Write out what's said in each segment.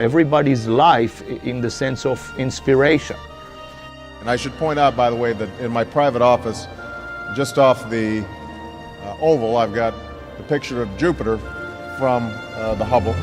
everybody's life in the sense of inspiration. And I should point out, by the way, that in my private office, just off the oval, I've got a picture of Jupiter from the Hubble.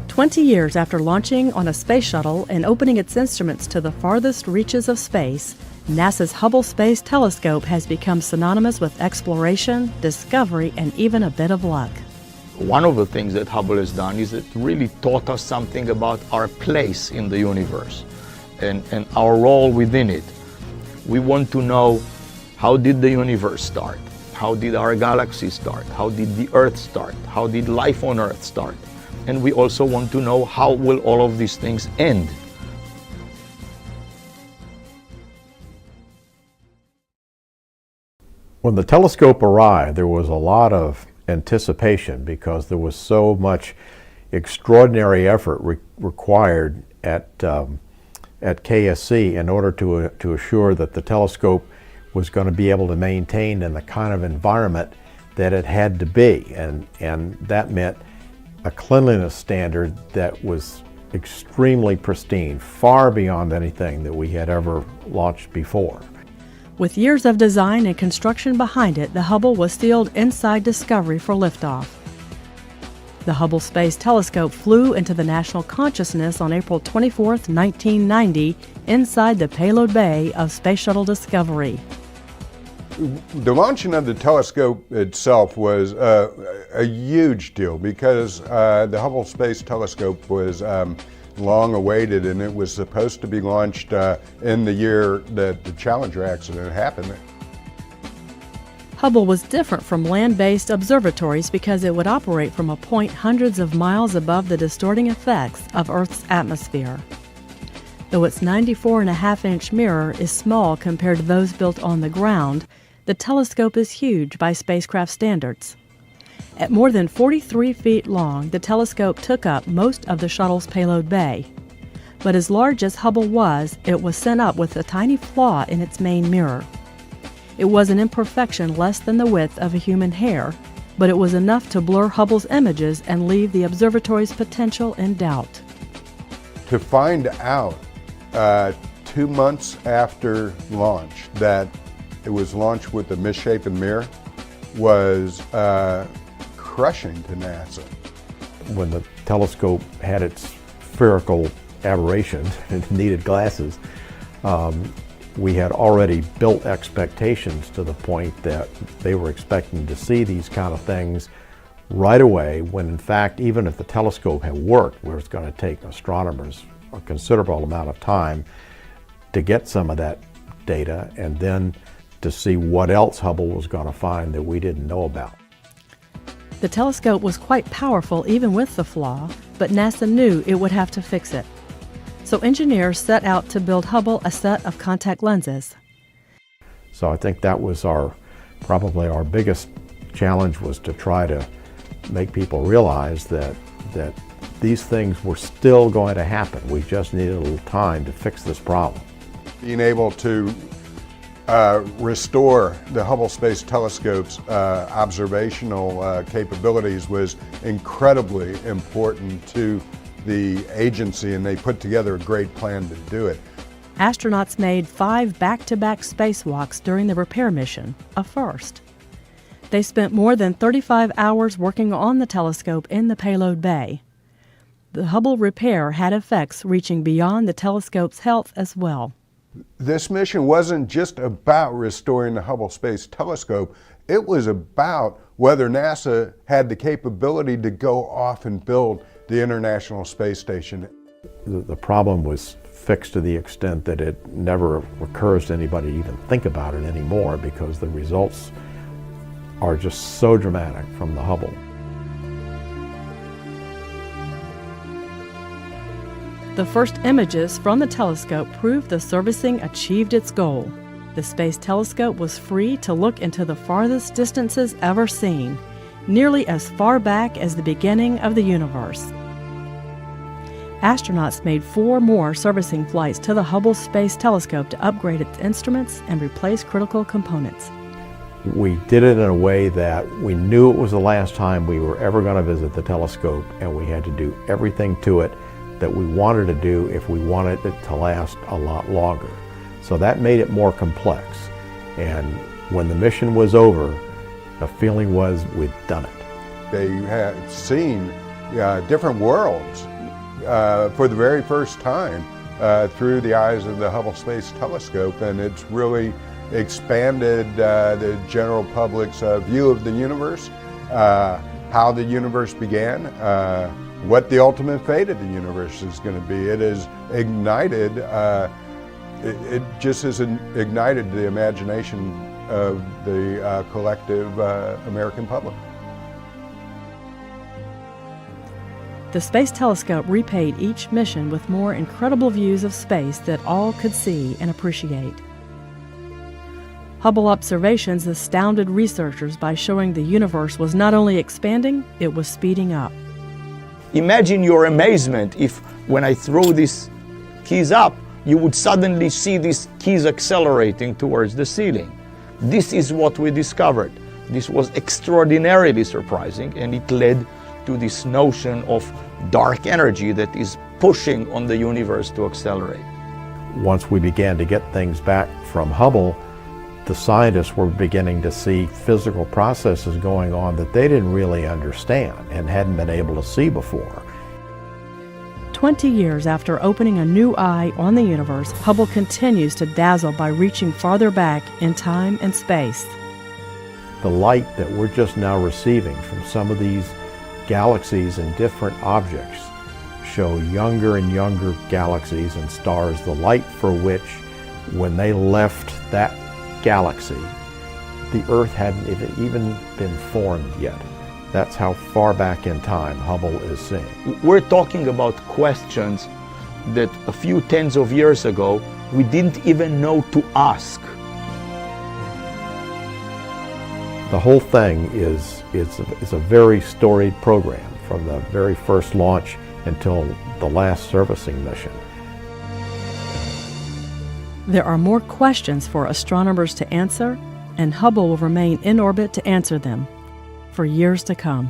"20 years after launching on a space shuttle and opening its instruments to the farthest reaches of space, NASA's Hubble Space Telescope has become synonymous with exploration, discovery, and even a bit of luck. One of the things that Hubble has done is it really taught us something about our place in the universe and our role within it. We want to know, how did the universe start? How did our galaxy start? How did the Earth start? How did life on Earth start? And we also want to know, how will all of these things end? When the telescope arrived, there was a lot of anticipation because there was so much extraordinary effort required at KSC in order to assure that the telescope was going to be able to maintain in the kind of environment that it had to be. And that meant a cleanliness standard that was extremely pristine, far beyond anything that we had ever launched before. With years of design and construction behind it, the Hubble was sealed inside Discovery for liftoff. The Hubble Space Telescope flew into the national consciousness on April 24, 1990, inside the payload bay of Space Shuttle Discovery. The launching of the telescope itself was a huge deal because the Hubble Space Telescope was long awaited, and it was supposed to be launched in the year that the Challenger accident happened. Hubble was different from land-based observatories because it would operate from a point hundreds of miles above the distorting effects of Earth's atmosphere. Though its 94.5-inch mirror is small compared to those built on the ground, the telescope is huge by spacecraft standards. At more than 43 feet long, the telescope took up most of the shuttle's payload bay. But as large as Hubble was, it was sent up with a tiny flaw in its main mirror. It was an imperfection less than the width of a human hair, but it was enough to blur Hubble's images and leave the observatory's potential in doubt. To find out 2 months after launch that it was launched with a misshapen mirror was crushing to NASA. When the telescope had its spherical aberration and needed glasses, we had already built expectations to the point that they were expecting to see these kind of things right away, when in fact, even if the telescope had worked, where it's going to take astronomers a considerable amount of time to get some of that data and then to see what else Hubble was going to find that we didn't know about. The telescope was quite powerful even with the flaw, but NASA knew it would have to fix it. So engineers set out to build Hubble a set of contact lenses. So I think that was probably our biggest challenge, was to try to make people realize that these things were still going to happen. We just needed a little time to fix this problem. Being able to restore the Hubble Space Telescope's observational capabilities was incredibly important to the agency, and they put together a great plan to do it. Astronauts made 5 back-to-back spacewalks during the repair mission, a first. They spent more than 35 hours working on the telescope in the payload bay. The Hubble repair had effects reaching beyond the telescope's health as well. This mission wasn't just about restoring the Hubble Space Telescope. It was about whether NASA had the capability to go off and build the International Space Station. The problem was fixed to the extent that it never occurs to anybody to even think about it anymore, because the results are just so dramatic from the Hubble. The first images from the telescope proved the servicing achieved its goal. The Space Telescope was free to look into the farthest distances ever seen, nearly as far back as the beginning of the universe. Astronauts made 4 more servicing flights to the Hubble Space Telescope to upgrade its instruments and replace critical components. We did it in a way that we knew it was the last time we were ever going to visit the telescope, and we had to do everything to it that we wanted to do if we wanted it to last a lot longer. So that made it more complex. And when the mission was over, the feeling was we'd done it. They had seen different worlds for the very first time through the eyes of the Hubble Space Telescope, and it's really expanded the general public's view of the universe, how the universe began, what the ultimate fate of the universe is going to be. It has ignited, it just has ignited the imagination of the collective American public. The Space Telescope repaid each mission with more incredible views of space that all could see and appreciate. Hubble observations astounded researchers by showing the universe was not only expanding, it was speeding up. Imagine your amazement if, when I throw these keys up, you would suddenly see these keys accelerating towards the ceiling. This is what we discovered. This was extraordinarily surprising, and it led to this notion of dark energy that is pushing on the universe to accelerate. Once we began to get things back from Hubble, the scientists were beginning to see physical processes going on that they didn't really understand and hadn't been able to see before. 20 years after opening a new eye on the universe, Hubble continues to dazzle by reaching farther back in time and space. The light that we're just now receiving from some of these galaxies and different objects show younger and younger galaxies and stars, the light for which, when they left that galaxy, the Earth hadn't even been formed yet. That's how far back in time Hubble is seeing. We're talking about questions that a few tens of years ago we didn't even know to ask. The whole thing is a very storied program from the very first launch until the last servicing mission. There are more questions for astronomers to answer, and Hubble will remain in orbit to answer them for years to come.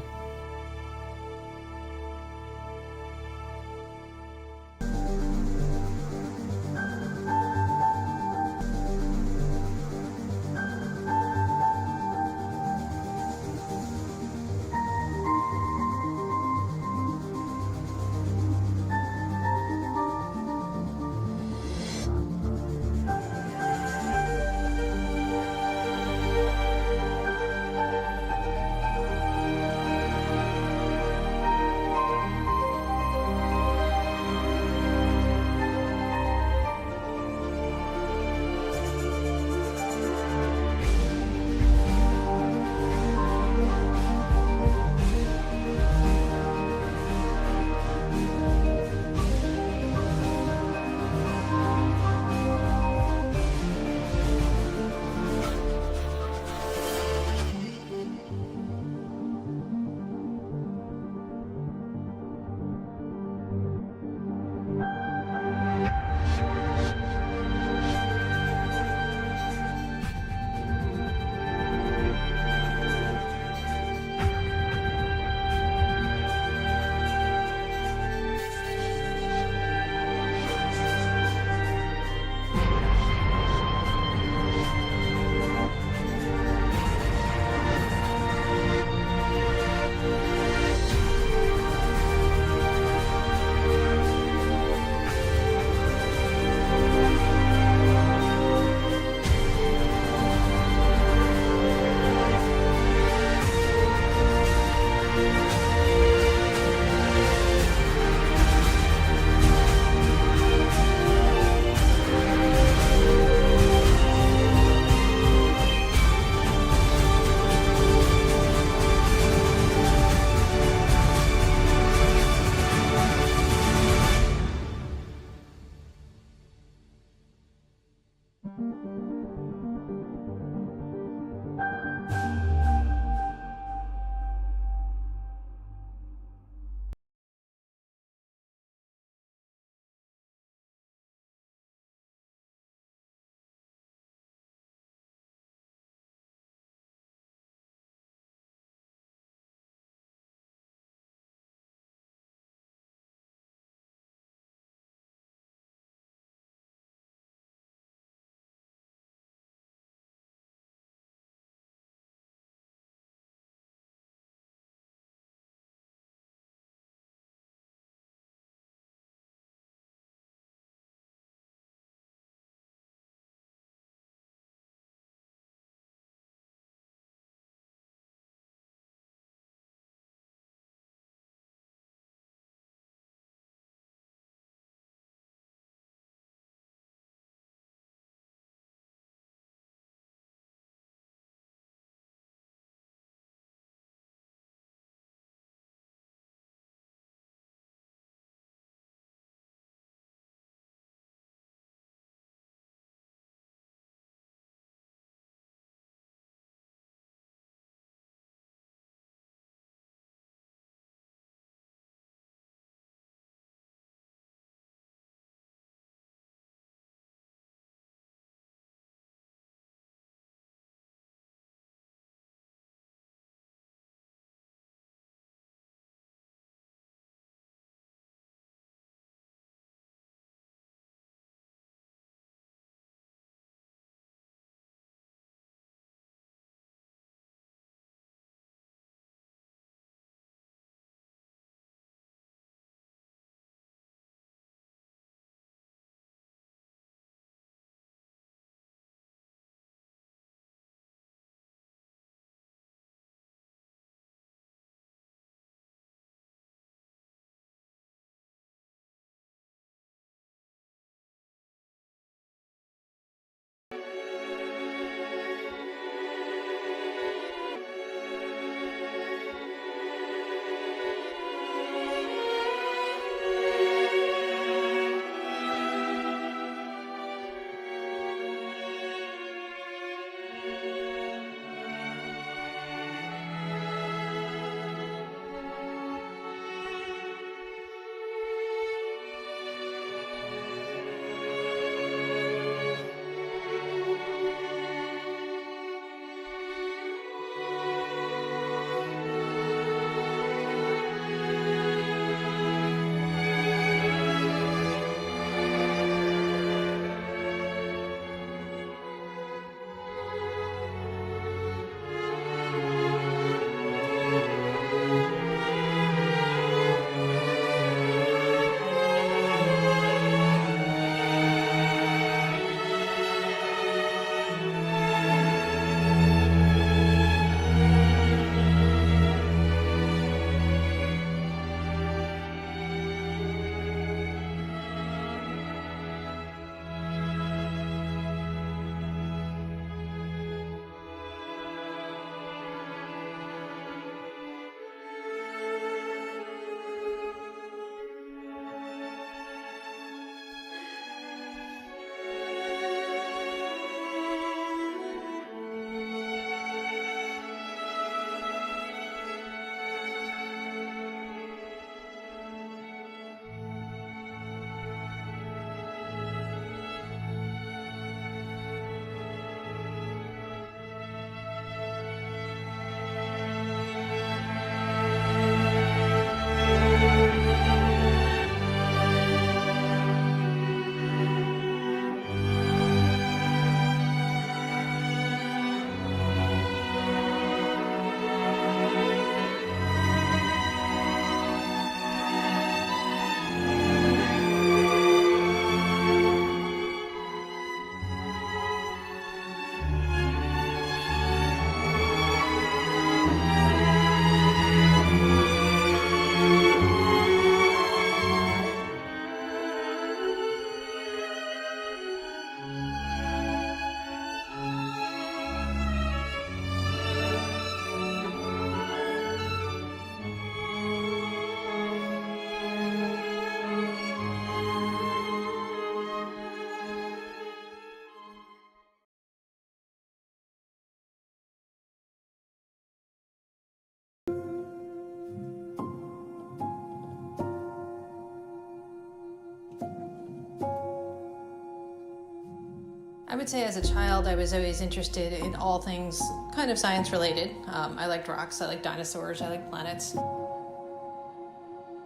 I would say as a child I was always interested in all things kind of science related. I liked rocks, I liked dinosaurs, I liked planets.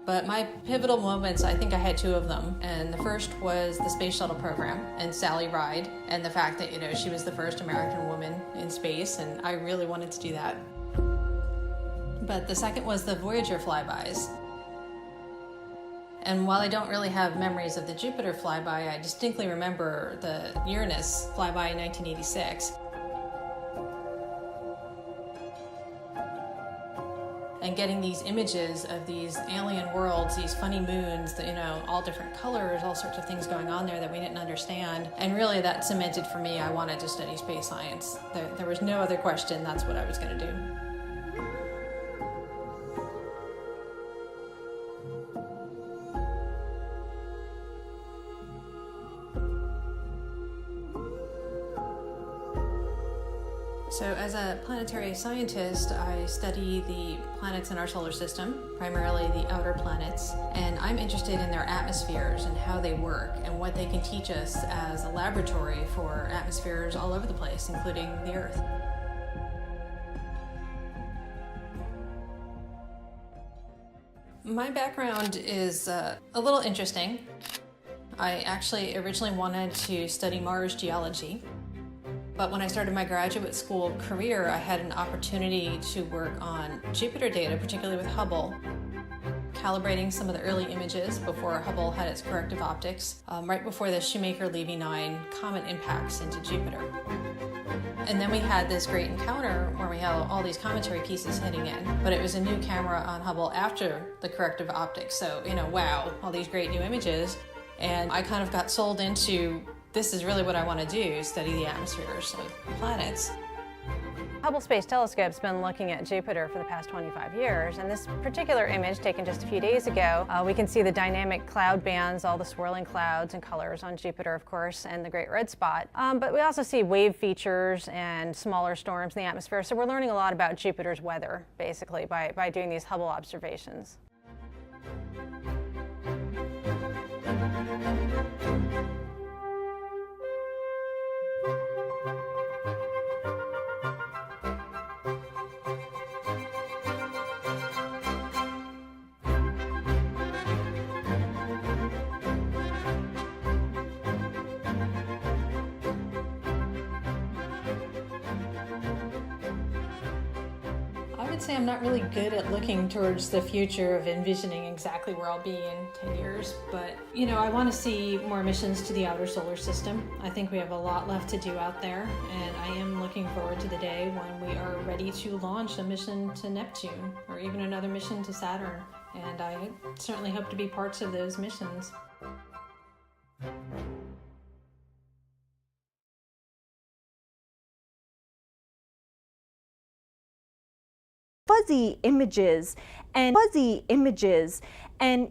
But my pivotal moments, I think I had two of them. And the first was the space shuttle program and Sally Ride and the fact that, she was the first American woman in space, and I really wanted to do that. But the second was the Voyager flybys. And while I don't really have memories of the Jupiter flyby, I distinctly remember the Uranus flyby in 1986. And getting these images of these alien worlds, these funny moons, all different colors, all sorts of things going on there that we didn't understand. And really that cemented for me, I wanted to study space science. There was no other question, that's what I was going to do. So as a planetary scientist, I study the planets in our solar system, primarily the outer planets, and I'm interested in their atmospheres and how they work and what they can teach us as a laboratory for atmospheres all over the place, including the Earth. My background is a little interesting. I actually originally wanted to study Mars geology. But when I started my graduate school career, I had an opportunity to work on Jupiter data, particularly with Hubble, calibrating some of the early images before Hubble had its corrective optics, right before the Shoemaker-Levy 9 comet impacts into Jupiter. And then we had this great encounter where we had all these commentary pieces hitting in, but it was a new camera on Hubble after the corrective optics. So, wow, all these great new images. And I kind of got sold into, this is really what I want to do, study the atmospheres of planets. Hubble Space Telescope's been looking at Jupiter for the past 25 years, and this particular image taken just a few days ago, we can see the dynamic cloud bands, all the swirling clouds and colors on Jupiter, of course, and the Great Red Spot. But we also see wave features and smaller storms in the atmosphere, so we're learning a lot about Jupiter's weather, basically, by doing these Hubble observations. I would say I'm not really good at looking towards the future of envisioning exactly where I'll be in 10 years, but I want to see more missions to the outer solar system. I think we have a lot left to do out there, and I am looking forward to the day when we are ready to launch a mission to Neptune or even another mission to Saturn, and I certainly hope to be parts of those missions. Fuzzy images, and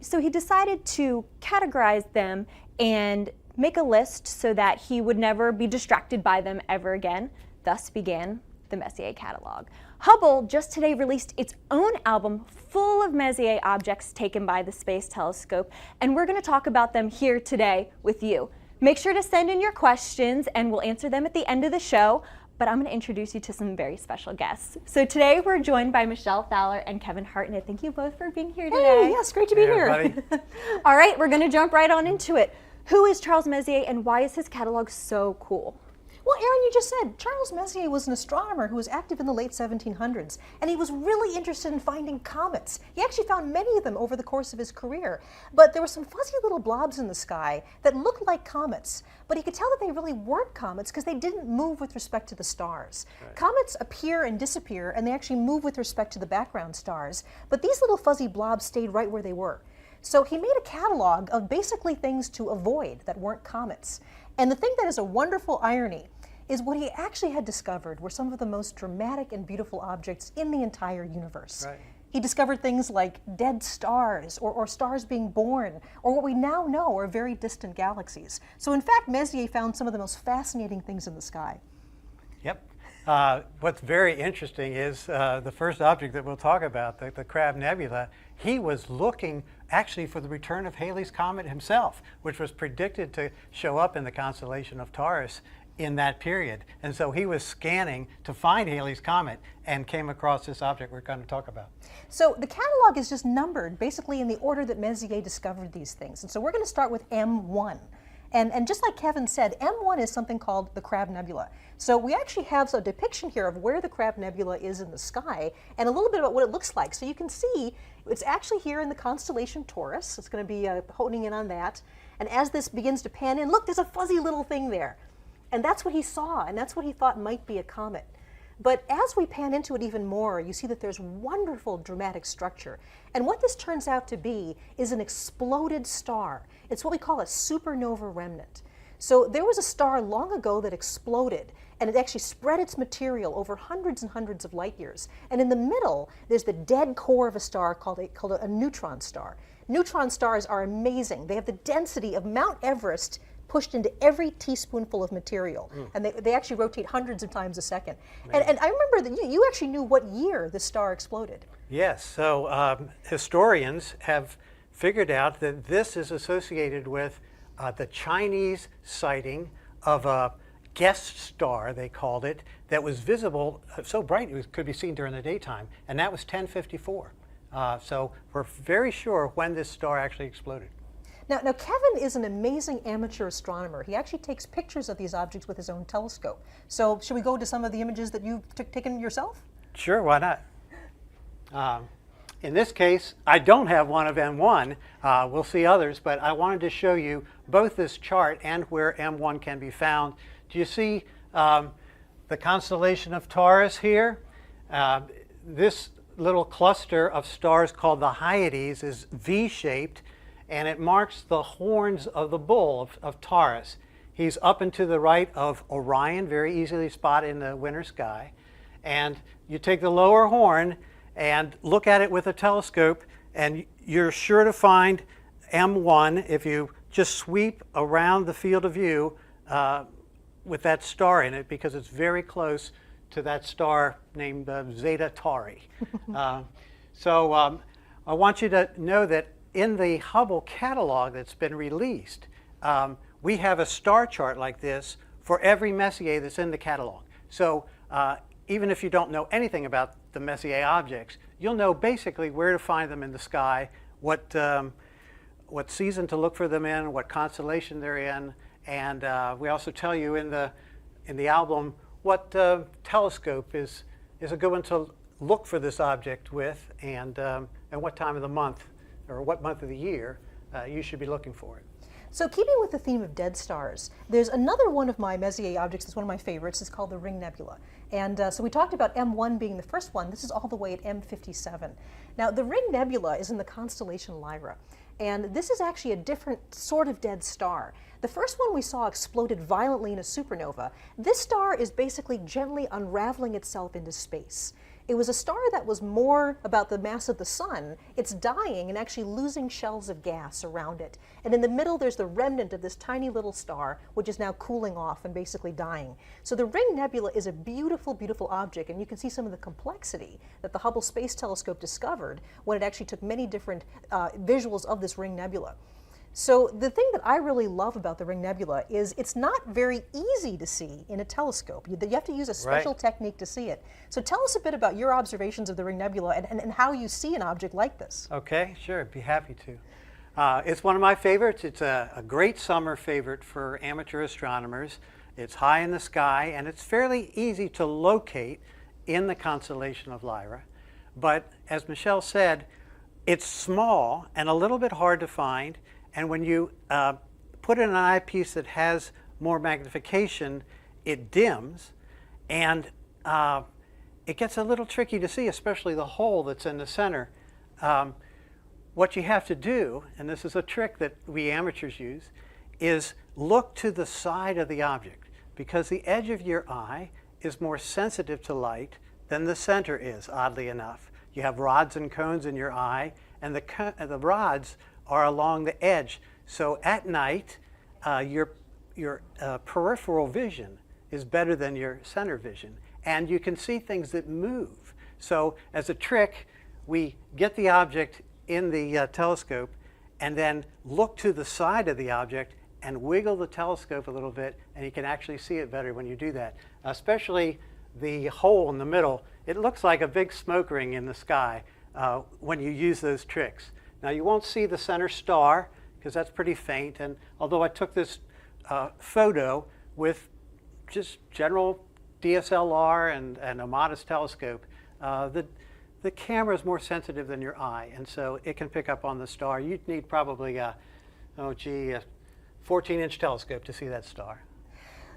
so he decided to categorize them and make a list so that he would never be distracted by them ever again. Thus began the Messier catalog. Hubble just today released its own album full of Messier objects taken by the Space Telescope, and we're going to talk about them here today with you. Make sure to send in your questions and we'll answer them at the end of the show. But I'm going to introduce you to some very special guests. So today we're joined by Michelle Fowler and Kevin Hartnett. Thank you both for being here today. Hey, yes, great to be here. All right, we're going to jump right on into it. Who is Charles Messier and why is his catalog so cool? Well, Aaron, you just said Charles Messier was an astronomer who was active in the late 1700s, and he was really interested in finding comets. He actually found many of them over the course of his career, but there were some fuzzy little blobs in the sky that looked like comets, but he could tell that they really weren't comets because they didn't move with respect to the stars. Right. Comets appear and disappear, and they actually move with respect to the background stars, but these little fuzzy blobs stayed right where they were. So he made a catalog of basically things to avoid that weren't comets. And the thing that is a wonderful irony is what he actually had discovered were some of the most dramatic and beautiful objects in the entire universe. Right. He discovered things like dead stars, or stars being born, or what we now know are very distant galaxies. So in fact, Messier found some of the most fascinating things in the sky. Yep. What's very interesting is the first object that we'll talk about, the Crab Nebula. He was looking actually for the return of Halley's Comet himself, which was predicted to show up in the constellation of Taurus in that period. And so he was scanning to find Halley's Comet and came across this object we're going to talk about. So the catalog is just numbered basically in the order that Messier discovered these things. And so we're going to start with M1. And just like Kevin said, M1 is something called the Crab Nebula. So we actually have a depiction here of where the Crab Nebula is in the sky and a little bit about what it looks like. So you can see it's actually here in the constellation Taurus. It's going to be honing in on that. And as this begins to pan in, look, there's a fuzzy little thing there. And that's what he saw, and that's what he thought might be a comet. But as we pan into it even more, you see that there's wonderful dramatic structure. And what this turns out to be is an exploded star. It's what we call a supernova remnant. So there was a star long ago that exploded, and it actually spread its material over hundreds and hundreds of light years. And in the middle, there's the dead core of a star called a neutron star. Neutron stars are amazing. They have the density of Mount Everest pushed into every teaspoonful of material. And they actually rotate hundreds of times a second. And I remember that you actually knew what year the star exploded. Yes, so historians have figured out that this is associated with the Chinese sighting of a guest star, they called it, that was visible, so bright it could be seen during the daytime, and that was 1054. So we're very sure when this star actually exploded. Now, Kevin is an amazing amateur astronomer. He actually takes pictures of these objects with his own telescope. So should we go to some of the images that you've taken yourself? Sure, why not? In this case, I don't have one of M1. We'll see others, but I wanted to show you both this chart and where M1 can be found. Do you see the constellation of Taurus here? This little cluster of stars called the Hyades is V-shaped, and it marks the horns of the bull of Taurus. He's up and to the right of Orion, very easily spotted in the winter sky. And you take the lower horn and look at it with a telescope, and you're sure to find M1 if you just sweep around the field of view with that star in it, because it's very close to that star named Zeta Tauri. So I want you to know that in the Hubble catalog that's been released, we have a star chart like this for every Messier that's in the catalog. So even if you don't know anything about the Messier objects, you'll know basically where to find them in the sky, what season to look for them in, what constellation they're in, and we also tell you in the album what telescope is a good one to look for this object with, and what time of the month or what month of the year you should be looking for it. So keeping with the theme of dead stars, there's another one of my Messier objects that's one of my favorites. It's called the Ring Nebula. And so we talked about M1 being the first one. This is all the way at M57. Now the Ring Nebula is in the constellation Lyra. And this is actually a different sort of dead star. The first one we saw exploded violently in a supernova. This star is basically gently unraveling itself into space. It was a star that was more about the mass of the sun. It's dying and actually losing shells of gas around it. And in the middle, there's the remnant of this tiny little star, which is now cooling off and basically dying. So the Ring Nebula is a beautiful, beautiful object, and you can see some of the complexity that the Hubble Space Telescope discovered when it actually took many different visuals of this Ring Nebula. So the thing that I really love about the Ring Nebula is it's not very easy to see in a telescope. You have to use a special technique to see it. So tell us a bit about your observations of the Ring Nebula and how you see an object like this. Okay, sure, I'd be happy to. It's one of my favorites. It's a great summer favorite for amateur astronomers. It's high in the sky, and it's fairly easy to locate in the constellation of Lyra. But as Michelle said, it's small and a little bit hard to find. And when you put in an eyepiece that has more magnification, it dims, and it gets a little tricky to see, especially the hole that's in the center. What you have to do, and this is a trick that we amateurs use, is look to the side of the object, because the edge of your eye is more sensitive to light than the center is, oddly enough. You have rods and cones in your eye, and the rods are along the edge. So at night, your peripheral vision is better than your center vision, and you can see things that move. So as a trick, we get the object in the telescope and then look to the side of the object and wiggle the telescope a little bit, and you can actually see it better when you do that. Especially the hole in the middle, it looks like a big smoke ring in the sky when you use those tricks. Now you won't see the center star because that's pretty faint, and although I took this photo with just general DSLR and a modest telescope, the camera is more sensitive than your eye, and so it can pick up on the star. You'd need probably a 14-inch telescope to see that star.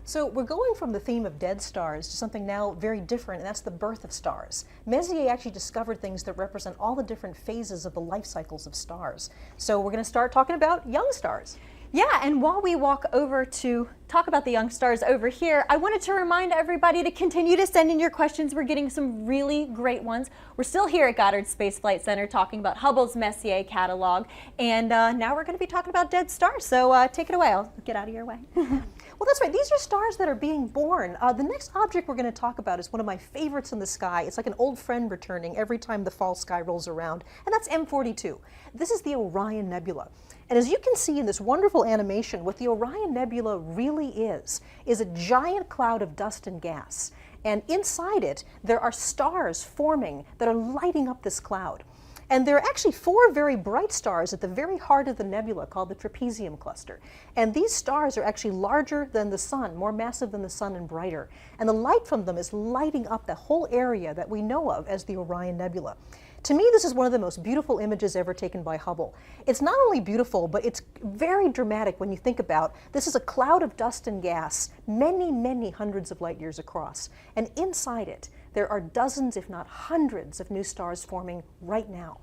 So we're going from the theme of dead stars to something now very different, and that's the birth of stars. Messier actually discovered things that represent all the different phases of the life cycles of stars. So we're going to start talking about young stars. Yeah, and while we walk over to talk about the young stars over here, I wanted to remind everybody to continue to send in your questions. We're getting some really great ones. We're still here at Goddard Space Flight Center talking about Hubble's Messier catalog, and now we're going to be talking about dead stars. So take it away. I'll get out of your way. Well, that's right. These are stars that are being born. The next object we're going to talk about is one of my favorites in the sky. It's like an old friend returning every time the fall sky rolls around, and that's M42. This is the Orion Nebula. And as you can see in this wonderful animation, what the Orion Nebula really is a giant cloud of dust and gas. And inside it, there are stars forming that are lighting up this cloud. And there are actually 4 very bright stars at the very heart of the nebula called the trapezium cluster. And these stars are actually larger than the sun, more massive than the sun and brighter. And the light from them is lighting up the whole area that we know of as the Orion Nebula. To me, this is one of the most beautiful images ever taken by Hubble. It's not only beautiful, but it's very dramatic when you think about this is a cloud of dust and gas, many, many hundreds of light years across. And inside it, there are dozens, if not hundreds, of new stars forming right now.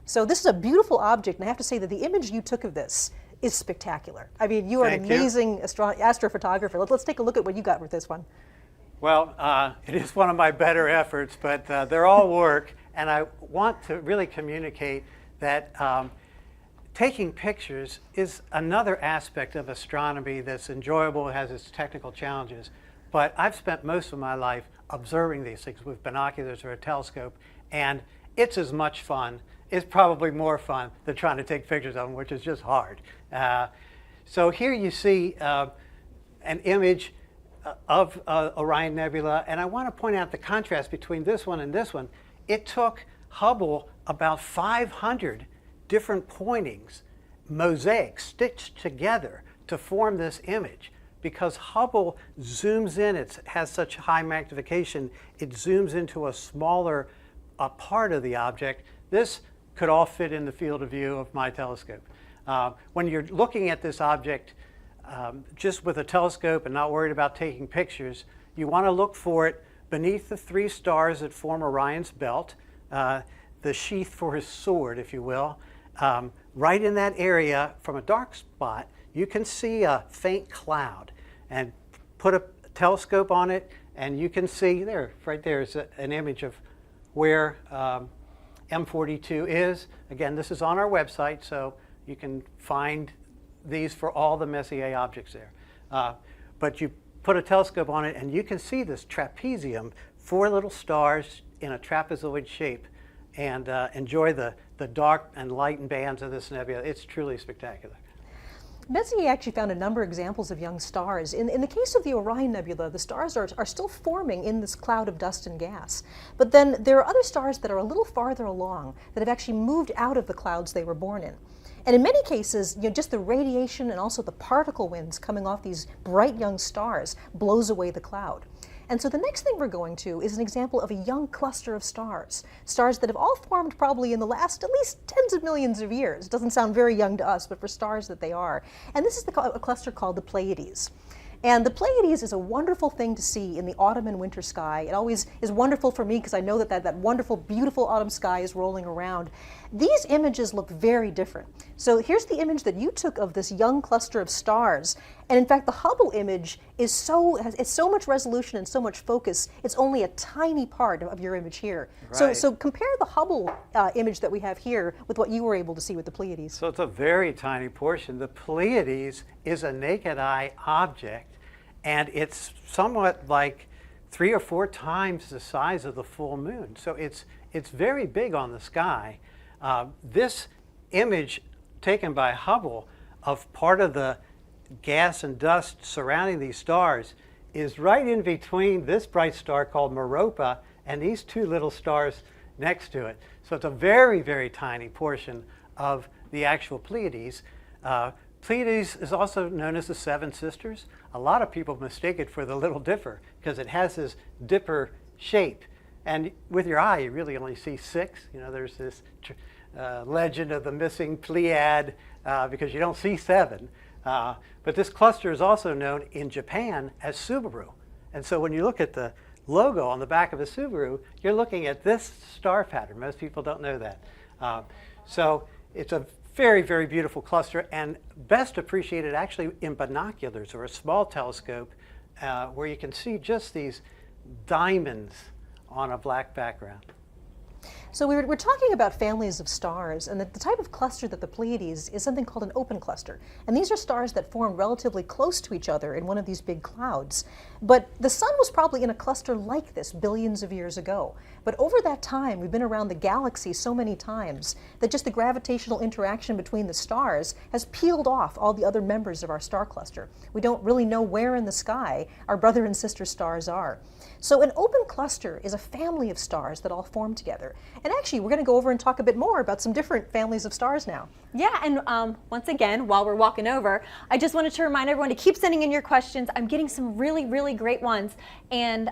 So this is a beautiful object, and I have to say that the image you took of this is spectacular. I mean, you are an amazing astrophotographer. Let's take a look at what you got with this one. Well, it is one of my better efforts, but they're all work, and I want to really communicate that taking pictures is another aspect of astronomy that's enjoyable, has its technical challenges, but I've spent most of my life observing these things with binoculars or a telescope, and it's as much fun. It's probably more fun than trying to take pictures of them, which is just hard. So here you see an image of Orion Nebula, and I want to point out the contrast between this one and this one. It took Hubble about 500 different pointings, mosaics stitched together to form this image. Because Hubble zooms in, it has such high magnification, it zooms into a smaller part of the object. This could all fit in the field of view of my telescope. When you're looking at this object just with a telescope and not worried about taking pictures, you want to look for it beneath the 3 stars that form Orion's belt, the sheath for his sword, if you will. Right in that area, from a dark spot, you can see a faint cloud, and put a telescope on it, and you can see there, right there is an image of where M42 is. Again, this is on our website, so you can find these for all the Messier objects there. But you put a telescope on it, and you can see this trapezium, 4 little stars in a trapezoid shape, and enjoy the dark and light bands of this nebula. It's truly spectacular. Messier actually found a number of examples of young stars. In the case of the Orion Nebula, the stars are still forming in this cloud of dust and gas. But then there are other stars that are a little farther along that have actually moved out of the clouds they were born in. And in many cases, just the radiation and also the particle winds coming off these bright young stars blows away the cloud. And so the next thing we're going to is an example of a young cluster of stars. Stars that have all formed probably in the last at least tens of millions of years. It doesn't sound very young to us, but for stars that they are. And this is a cluster called the Pleiades. And the Pleiades is a wonderful thing to see in the autumn and winter sky. It always is wonderful for me because I know that wonderful, beautiful autumn sky is rolling around. These images look very different. So here's the image that you took of this young cluster of stars. And in fact, the Hubble image is it's so much resolution and so much focus, it's only a tiny part of your image here. Right. So compare the Hubble image that we have here with what you were able to see with the Pleiades. So it's a very tiny portion. The Pleiades is a naked eye object, and it's somewhat like 3 or 4 times the size of the full moon. So it's very big on the sky. This image taken by Hubble of part of the gas and dust surrounding these stars is right in between this bright star called Meropa and these two little stars next to it. So it's a very, very tiny portion of the actual Pleiades. Pleiades is also known as the Seven Sisters. A lot of people mistake it for the Little Dipper because it has this dipper shape. And with your eye, you really only see 6. You know, there's this legend of the missing Pleiad because you don't see 7. But this cluster is also known in Japan as Subaru. And so when you look at the logo on the back of a Subaru, you're looking at this star pattern. Most people don't know that. So it's a very, very beautiful cluster, and best appreciated actually in binoculars or a small telescope where you can see just these diamonds on a black background. So we're talking about families of stars, and the type of cluster that the Pleiades is something called an open cluster. And these are stars that form relatively close to each other in one of these big clouds. But the sun was probably in a cluster like this billions of years ago. But over that time, we've been around the galaxy so many times that just the gravitational interaction between the stars has peeled off all the other members of our star cluster. We don't really know where in the sky our brother and sister stars are. So an open cluster is a family of stars that all form together. And actually, we're going to go over and talk a bit more about some different families of stars now. Yeah, and once again, while we're walking over, I just wanted to remind everyone to keep sending in your questions. I'm getting some really, really great ones. And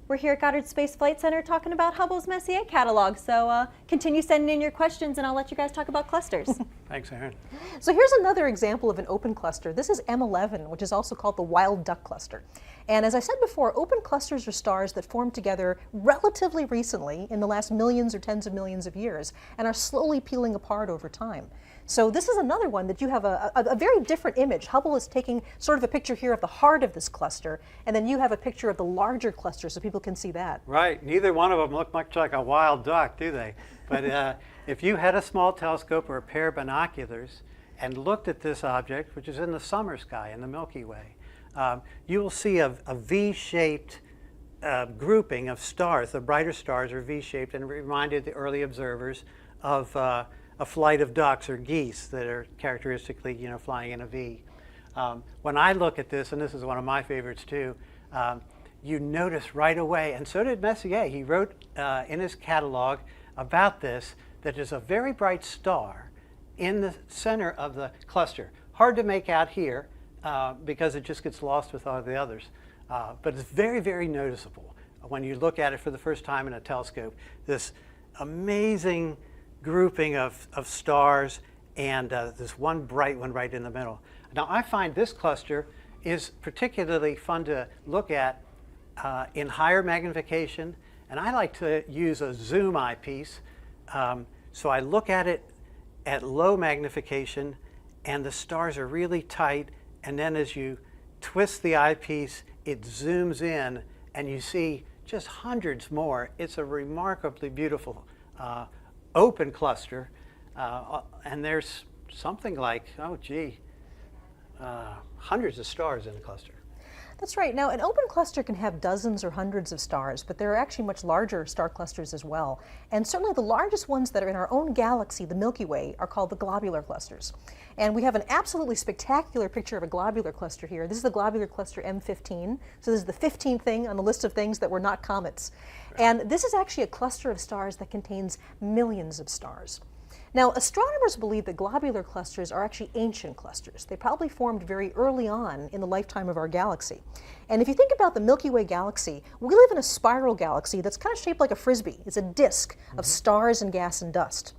we're here at Goddard Space Flight Center talking about Hubble's Messier catalog. So continue sending in your questions, and I'll let you guys talk about clusters. Thanks, Aaron. So here's another example of an open cluster. This is M11, which is also called the Wild Duck Cluster. And as I said before, open clusters are stars that formed together relatively recently in the last millions or tens of millions of years and are slowly peeling apart over time. So this is another one that you have a very different image. Hubble is taking sort of a picture here of the heart of this cluster, and then you have a picture of the larger cluster so people can see that. Right. Neither one of them look much like a wild duck, do they? But if you had a small telescope or a pair of binoculars and looked at this object, which is in the summer sky in the Milky Way, you will see a V-shaped grouping of stars. The brighter stars are V-shaped and reminded the early observers of a flight of ducks or geese that are characteristically, you know, flying in a V. When I look at this, and this is one of my favorites too, you notice right away, and so did Messier. He wrote in his catalog about this, that there's a very bright star in the center of the cluster. Hard to make out here because it just gets lost with all the others. But it's very, very noticeable when you look at it for the first time in a telescope. This amazing grouping of stars and this one bright one right in the middle. Now I find this cluster is particularly fun to look at in higher magnification, and I like to use a zoom eyepiece. So I look at it at low magnification and the stars are really tight, and then as you twist the eyepiece it zooms in and you see just hundreds more. It's a remarkably beautiful open cluster, and there's something like, hundreds of stars in the cluster. That's right. Now, an open cluster can have dozens or hundreds of stars, but there are actually much larger star clusters as well. And certainly the largest ones that are in our own galaxy, the Milky Way, are called the globular clusters. And we have an absolutely spectacular picture of a globular cluster here. This is the globular cluster M15. So this is the 15th thing on the list of things that were not comets. And this is actually a cluster of stars that contains millions of stars. Now, astronomers believe that globular clusters are actually ancient clusters. They probably formed very early on in the lifetime of our galaxy. And if you think about the Milky Way galaxy, we live in a spiral galaxy that's kind of shaped like a frisbee. It's a disk of stars and gas and dust.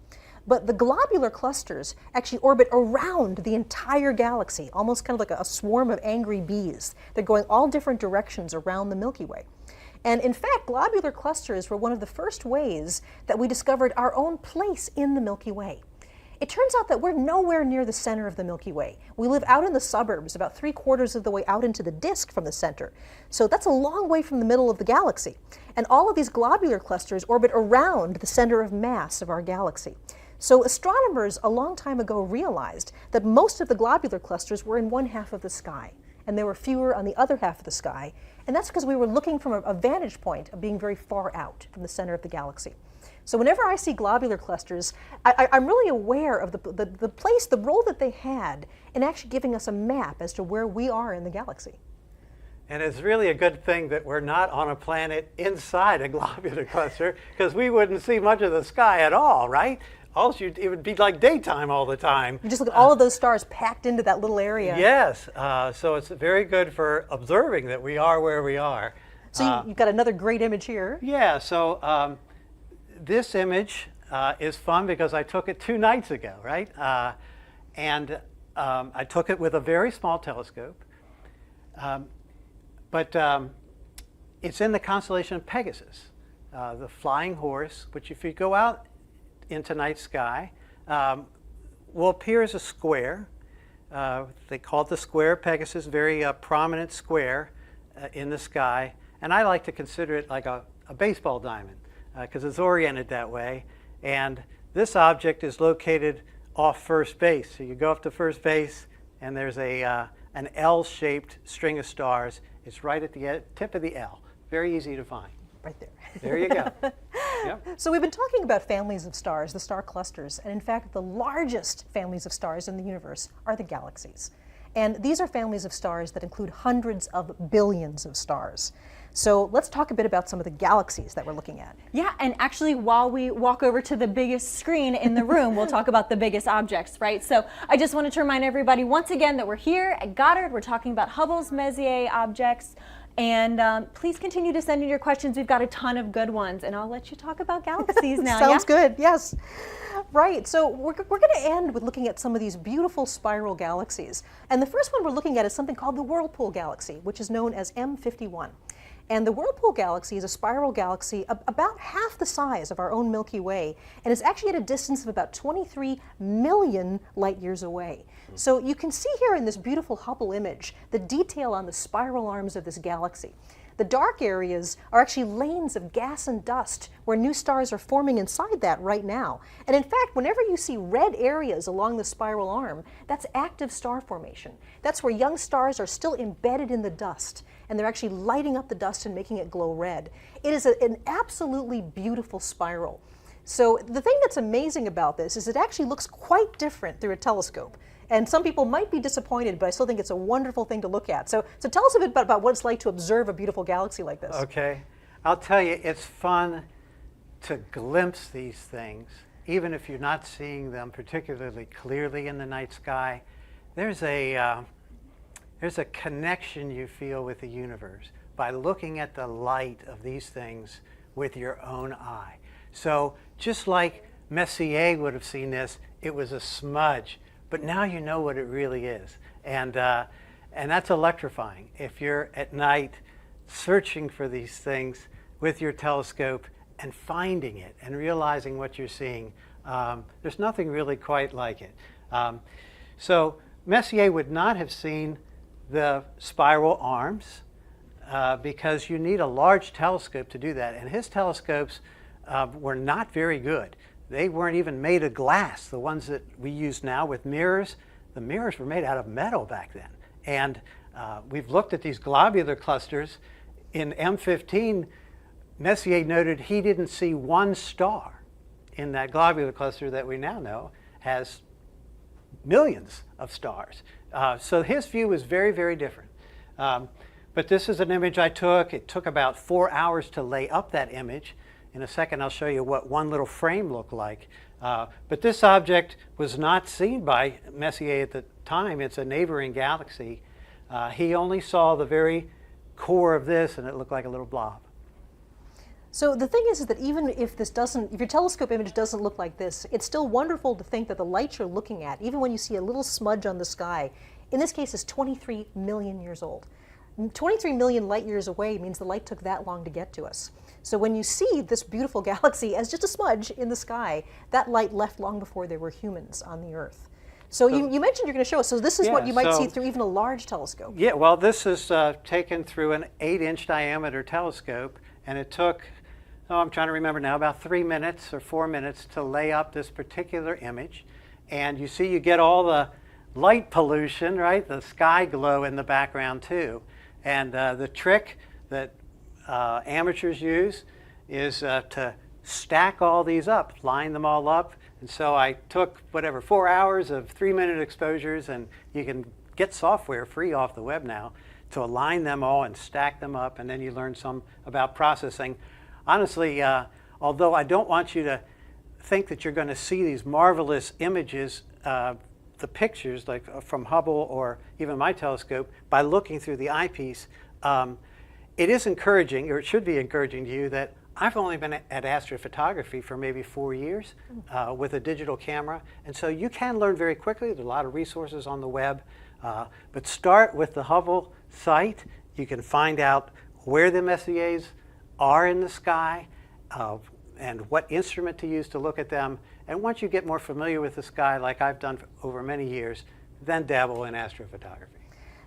But the globular clusters actually orbit around the entire galaxy, almost kind of like a swarm of angry bees. They're going all different directions around the Milky Way. And in fact, globular clusters were one of the first ways that we discovered our own place in the Milky Way. It turns out that we're nowhere near the center of the Milky Way. We live out in the suburbs, about 3/4 of the way out into the disk from the center. So that's a long way from the middle of the galaxy. And all of these globular clusters orbit around the center of mass of our galaxy. So astronomers a long time ago realized that most of the globular clusters were in one half of the sky, and there were fewer on the other half of the sky. And that's because we were looking from a vantage point of being very far out from the center of the galaxy. So whenever I see globular clusters, I'm really aware of the place, the role that they had in actually giving us a map as to where we are in the galaxy. And it's really a good thing that we're not on a planet inside a globular cluster, because we wouldn't see much of the sky at all, right? Also, it would be like daytime all the time. You just look at all of those stars packed into that little area. Yes, so it's very good for observing that we are where we are. So you've got another great image here. Yeah, so this image is fun because I took it 2 nights ago, right? And I took it with a very small telescope. But it's in the constellation of Pegasus, the flying horse, which if you go out into night sky, will appear as a square. They call it the square of Pegasus, very prominent square in the sky. And I like to consider it like a baseball diamond because it's oriented that way. And this object is located off first base. So you go up to first base and there's an L-shaped string of stars. It's right at the tip of the L. Very easy to find. Right there. There you go. Yep. So we've been talking about families of stars, the star clusters, and in fact the largest families of stars in the universe are the galaxies. And these are families of stars that include hundreds of billions of stars. So let's talk a bit about some of the galaxies that we're looking at. Yeah, and actually while we walk over to the biggest screen in the room, we'll talk about the biggest objects, right? So I just wanted to remind everybody once again that we're here at Goddard. We're talking about Hubble's Messier objects. And please continue to send in your questions. We've got a ton of good ones, and I'll let you talk about galaxies now. Sounds good, yes. Right, so we're going to end with looking at some of these beautiful spiral galaxies. And the first one we're looking at is something called the Whirlpool Galaxy, which is known as M51. And the Whirlpool Galaxy is a spiral galaxy about half the size of our own Milky Way, and is actually at a distance of about 23 million light years away. So you can see here in this beautiful Hubble image the detail on the spiral arms of this galaxy. The dark areas are actually lanes of gas and dust where new stars are forming inside that right now. And in fact, whenever you see red areas along the spiral arm, that's active star formation. That's where young stars are still embedded in the dust, and they're actually lighting up the dust and making it glow red. It is an absolutely beautiful spiral. So the thing that's amazing about this is it actually looks quite different through a telescope. And some people might be disappointed, but I still think it's a wonderful thing to look at. So tell us a bit about what it's like to observe a beautiful galaxy like this. Okay. I'll tell you, it's fun to glimpse these things, even if you're not seeing them particularly clearly in the night sky. There's a connection you feel with the universe by looking at the light of these things with your own eye. So just like Messier would have seen this, it was a smudge. But now you know what it really is. And that's electrifying. If you're at night searching for these things with your telescope and finding it and realizing what you're seeing, there's nothing really quite like it. So Messier would not have seen the spiral arms because you need a large telescope to do that. And his telescopes were not very good. They weren't even made of glass. The ones that we use now with mirrors, the mirrors were made out of metal back then. And we've looked at these globular clusters. In M15, Messier noted he didn't see one star in that globular cluster that we now know has millions of stars. So his view was very, very different. But this is an image I took. It took about 4 hours to lay up that image. In a second, I'll show you what one little frame looked like. But this object was not seen by Messier at the time. It's a neighboring galaxy. He only saw the very core of this, and it looked like a little blob. So the thing is that even if your telescope image doesn't look like this, it's still wonderful to think that the light you're looking at, even when you see a little smudge on the sky, in this case is 23 million years old. 23 million light years away means the light took that long to get to us. So when you see this beautiful galaxy as just a smudge in the sky, that light left long before there were humans on the Earth. So you mentioned you're going to show us. So this is what you might see through even a large telescope. Yeah, well, this is taken through an 8-inch diameter telescope, and it took, I'm trying to remember now, about 3 minutes or 4 minutes to lay up this particular image. And you see you get all the light pollution, right? The sky glow in the background too. And the trick that amateurs use is to stack all these up, line them all up. And so I took, 4 hours of 3-minute exposures, and you can get software free off the web now to align them all and stack them up, and then you learn some about processing. Honestly, although I don't want you to think that you're going to see these marvelous images, the pictures like from Hubble or even my telescope, by looking through the eyepiece, it is encouraging, or it should be encouraging to you, that I've only been at astrophotography for maybe 4 years with a digital camera, and so you can learn very quickly. There's a lot of resources on the web, but start with the Hubble site. You can find out where the Messiers are in the sky, and what instrument to use to look at them. And once you get more familiar with the sky, like I've done for over many years, then dabble in astrophotography.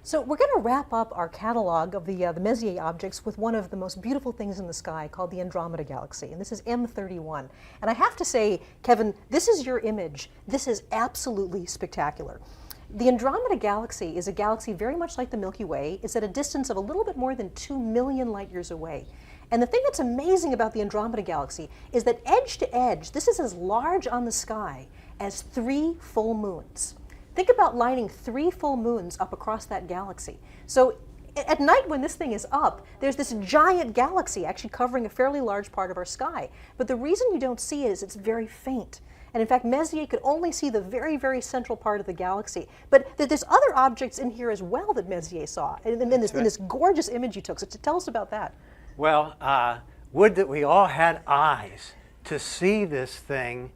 So we're going to wrap up our catalog of the Messier objects with one of the most beautiful things in the sky called the Andromeda Galaxy, and this is M31. And I have to say, Kevin, this is your image. This is absolutely spectacular. The Andromeda Galaxy is a galaxy very much like the Milky Way. It's at a distance of a little bit more than 2 million light years away. And the thing that's amazing about the Andromeda Galaxy is that edge to edge, this is as large on the sky as 3 full moons. Think about lining 3 full moons up across that galaxy. So at night when this thing is up, there's this giant galaxy actually covering a fairly large part of our sky. But the reason you don't see it is it's very faint. And in fact, Messier could only see the very, very central part of the galaxy. But there's other objects in here as well that Messier saw in this gorgeous image you took. So tell us about that. Well, would that we all had eyes to see this thing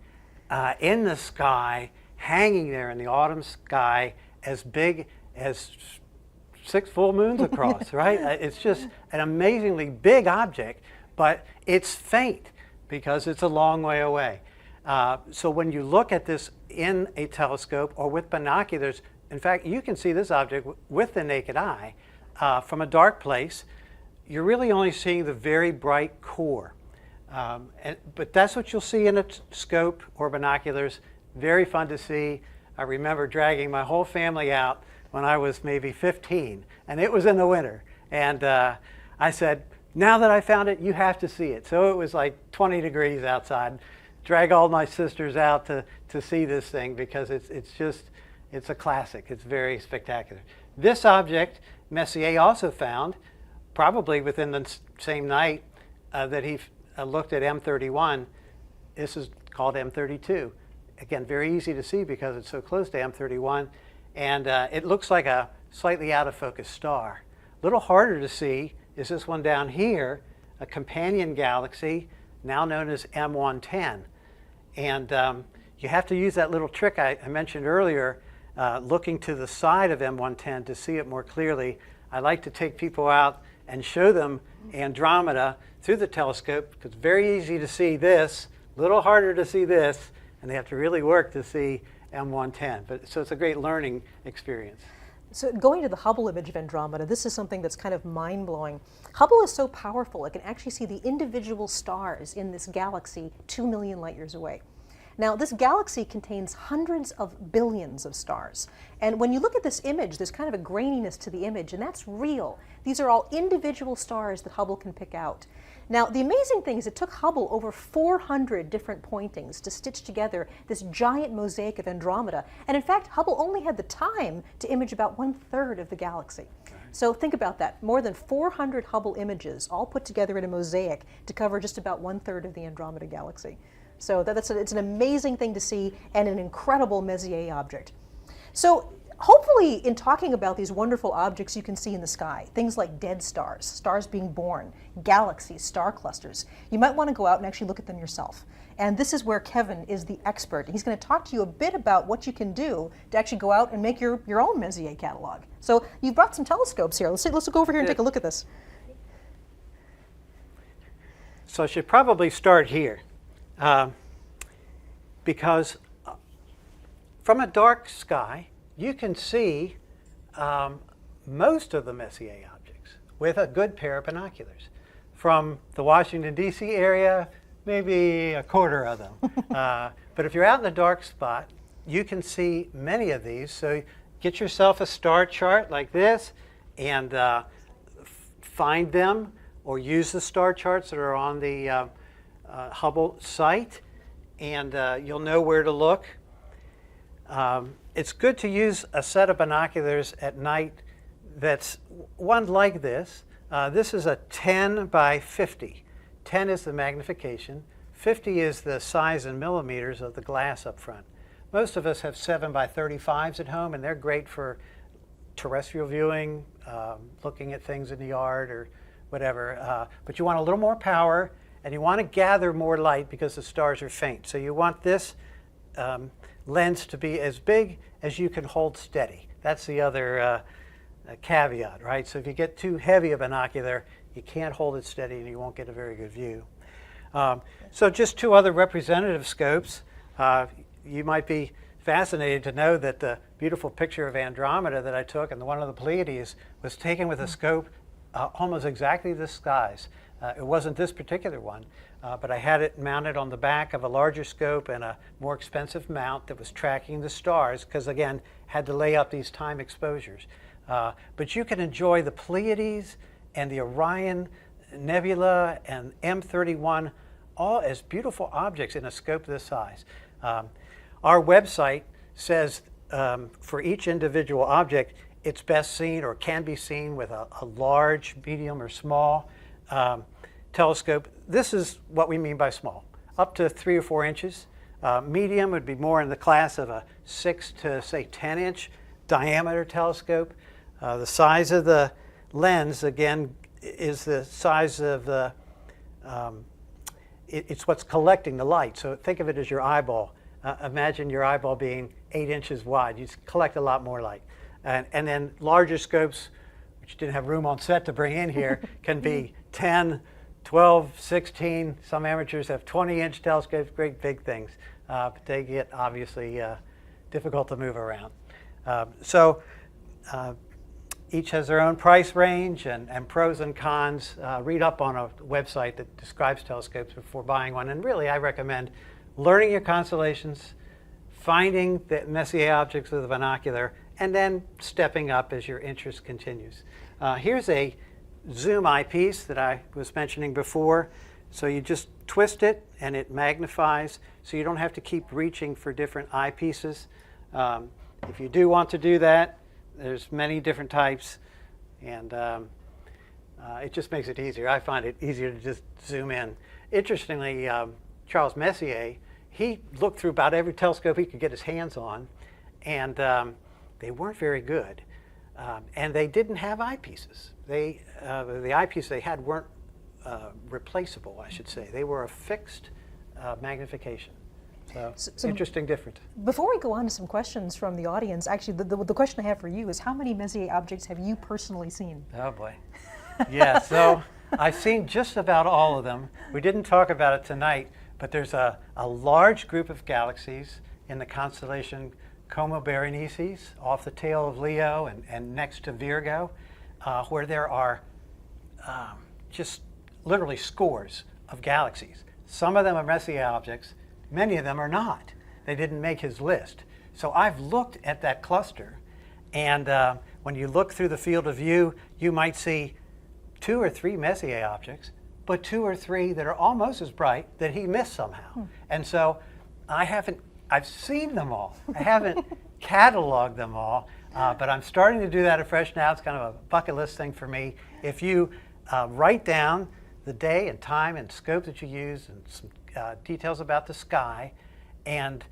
in the sky, hanging there in the autumn sky, as big as 6 full moons across, right? It's just an amazingly big object, but it's faint because it's a long way away. So when you look at this in a telescope or with binoculars, in fact, you can see this object with the naked eye from a dark place. You're really only seeing the very bright core. But that's what you'll see in a scope or binoculars. Very fun to see. I remember dragging my whole family out when I was maybe 15, and it was in the winter. And I said, now that I found it, you have to see it. So it was like 20 degrees outside. Drag all my sisters out to see this thing because it's a classic. It's very spectacular. This object, Messier also found, probably within the same night that he looked at M31. This is called M32. Again, very easy to see because it's so close to M31. And it looks like a slightly out of focus star. A little harder to see is this one down here, a companion galaxy, now known as M110. And you have to use that little trick I mentioned earlier, looking to the side of M110 to see it more clearly. I like to take people out and show them Andromeda through the telescope because it's very easy to see this, a little harder to see this, and they have to really work to see M110. So it's a great learning experience. So going to the Hubble image of Andromeda, this is something that's kind of mind-blowing. Hubble is so powerful, it can actually see the individual stars in this galaxy 2 million light years away. Now, this galaxy contains hundreds of billions of stars. And when you look at this image, there's kind of a graininess to the image, and that's real. These are all individual stars that Hubble can pick out. Now, the amazing thing is it took Hubble over 400 different pointings to stitch together this giant mosaic of Andromeda. And in fact, Hubble only had the time to image about 1/3 of the galaxy. So think about that. More than 400 Hubble images all put together in a mosaic to cover just about 1/3 of the Andromeda galaxy. So it's an amazing thing to see and an incredible Messier object. So hopefully in talking about these wonderful objects you can see in the sky, things like dead stars, stars being born, galaxies, star clusters, you might want to go out and actually look at them yourself. And this is where Kevin is the expert. He's going to talk to you a bit about what you can do to actually go out and make your own Messier catalog. So you've brought some telescopes here. Let's go over here and take a look at this. So I should probably start here. Because from a dark sky, you can see most of the Messier objects with a good pair of binoculars. From the Washington, D.C. area, maybe a quarter of them. But if you're out in a dark spot, you can see many of these. So get yourself a star chart like this and find them, or use the star charts that are on the Hubble site, and you'll know where to look. It's good to use a set of binoculars at night that's one like this. This is a 10 by 50. 10 is the magnification. 50 is the size in millimeters of the glass up front. Most of us have 7 by 35s at home, and they're great for terrestrial viewing, looking at things in the yard or whatever. But you want a little more power, and you want to gather more light because the stars are faint. So you want this lens to be as big as you can hold steady. That's the other caveat, right? So if you get too heavy a binocular, you can't hold it steady and you won't get a very good view. So just two other representative scopes. You might be fascinated to know that the beautiful picture of Andromeda that I took and the one of the Pleiades was taken with a scope almost exactly this size. It wasn't this particular one, but I had it mounted on the back of a larger scope and a more expensive mount that was tracking the stars because, again, had to lay up these time exposures. But you can enjoy the Pleiades and the Orion Nebula and M31 all as beautiful objects in a scope this size. Our website says for each individual object, it's best seen or can be seen with a large, medium, or small telescope. This is what we mean by small, up to 3 or 4 inches. Medium would be more in the class of a 6 to, say, 10-inch diameter telescope. The size of the lens, again, is the size of the, it's what's collecting the light. So think of it as your eyeball. Imagine your eyeball being 8 inches wide. You collect a lot more light. And then larger scopes, which you didn't have room on set to bring in here, can be 10, 12, 16. Some amateurs have 20-inch telescopes, great big things. But they get obviously difficult to move around. Each has their own price range and pros and cons. Read up on a website that describes telescopes before buying one. And really, I recommend learning your constellations, finding the Messier objects with the binocular, and then stepping up as your interest continues. Here's a zoom eyepiece that I was mentioning before. So you just twist it and it magnifies, so you don't have to keep reaching for different eyepieces. If you do want to do that, there's many different types, and it just makes it easier. I find it easier to just zoom in. Interestingly, Charles Messier, he looked through about every telescope he could get his hands on, and they weren't very good. And they didn't have eyepieces. The eyepieces they had weren't replaceable, I should say. They were a fixed magnification. So interesting difference. Before we go on to some questions from the audience, actually the question I have for you is how many Messier objects have you personally seen? Oh boy. Yeah, so I've seen just about all of them. We didn't talk about it tonight, but there's a large group of galaxies in the constellation Como Berenices off the tail of Leo and next to Virgo, where there are just literally scores of galaxies. Some of them are Messier objects. Many of them are not. They didn't make his list. So I've looked at that cluster, and when you look through the field of view, you might see 2 or 3 Messier objects, but 2 or 3 that are almost as bright that he missed somehow. And so I've seen them all. I haven't cataloged them all, but I'm starting to do that afresh now. It's kind of a bucket list thing for me. If you write down the day and time and scope that you use and some details about the sky, and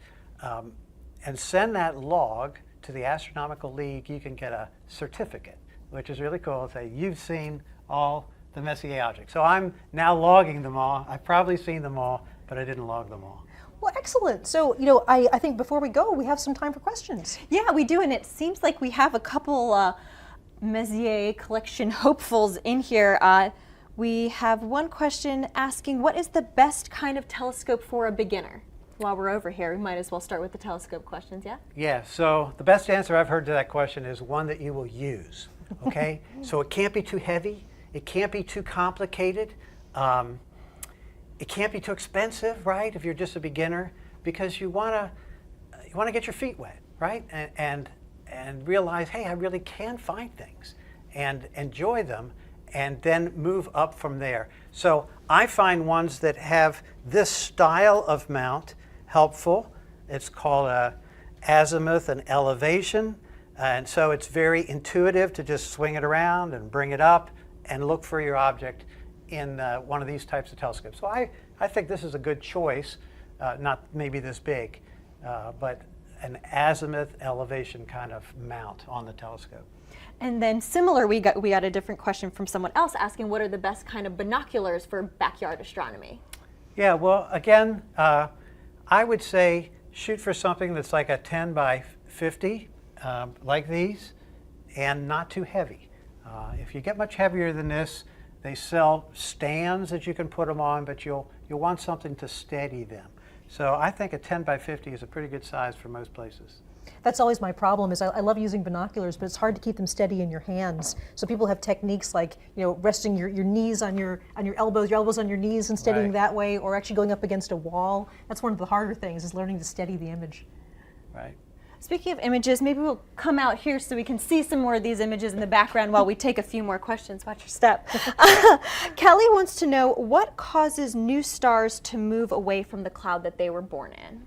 send that log to the Astronomical League, you can get a certificate, which is really cool. Say you've seen all the Messier objects. So I'm now logging them all. I've probably seen them all, but I didn't log them all. Well, excellent. So, I think before we go, we have some time for questions. Yeah, we do, and it seems like we have a couple Messier collection hopefuls in here. We have one question asking, what is the best kind of telescope for a beginner? While we're over here, we might as well start with the telescope questions, yeah? Yeah, so the best answer I've heard to that question is one that you will use, okay? So it can't be too heavy, it can't be too complicated, it can't be too expensive, right, if you're just a beginner, because you want to get your feet wet, right? And realize, hey, I really can find things and enjoy them, and then move up from there. So I find ones that have this style of mount helpful. It's called a azimuth and elevation, and so it's very intuitive to just swing it around and bring it up and look for your object in one of these types of telescopes. So I think this is a good choice, not maybe this big, but an azimuth elevation kind of mount on the telescope. And then similar, we got a different question from someone else asking what are the best kind of binoculars for backyard astronomy? Yeah, well, again, I would say shoot for something that's like a 10 by 50, like these, and not too heavy. If you get much heavier than this, they sell stands that you can put them on, but you'll want something to steady them. So I think a 10 by 50 is a pretty good size for most places. That's always my problem. Is I love using binoculars, but it's hard to keep them steady in your hands. So people have techniques like, you know, resting your knees on your elbows on your knees and steadying that way, or actually going up against a wall. That's one of the harder things, is learning to steady the image. Right. Speaking of images, maybe we'll come out here so we can see some more of these images in the background while we take a few more questions. Watch your step. Kelly wants to know what causes new stars to move away from the cloud that they were born in?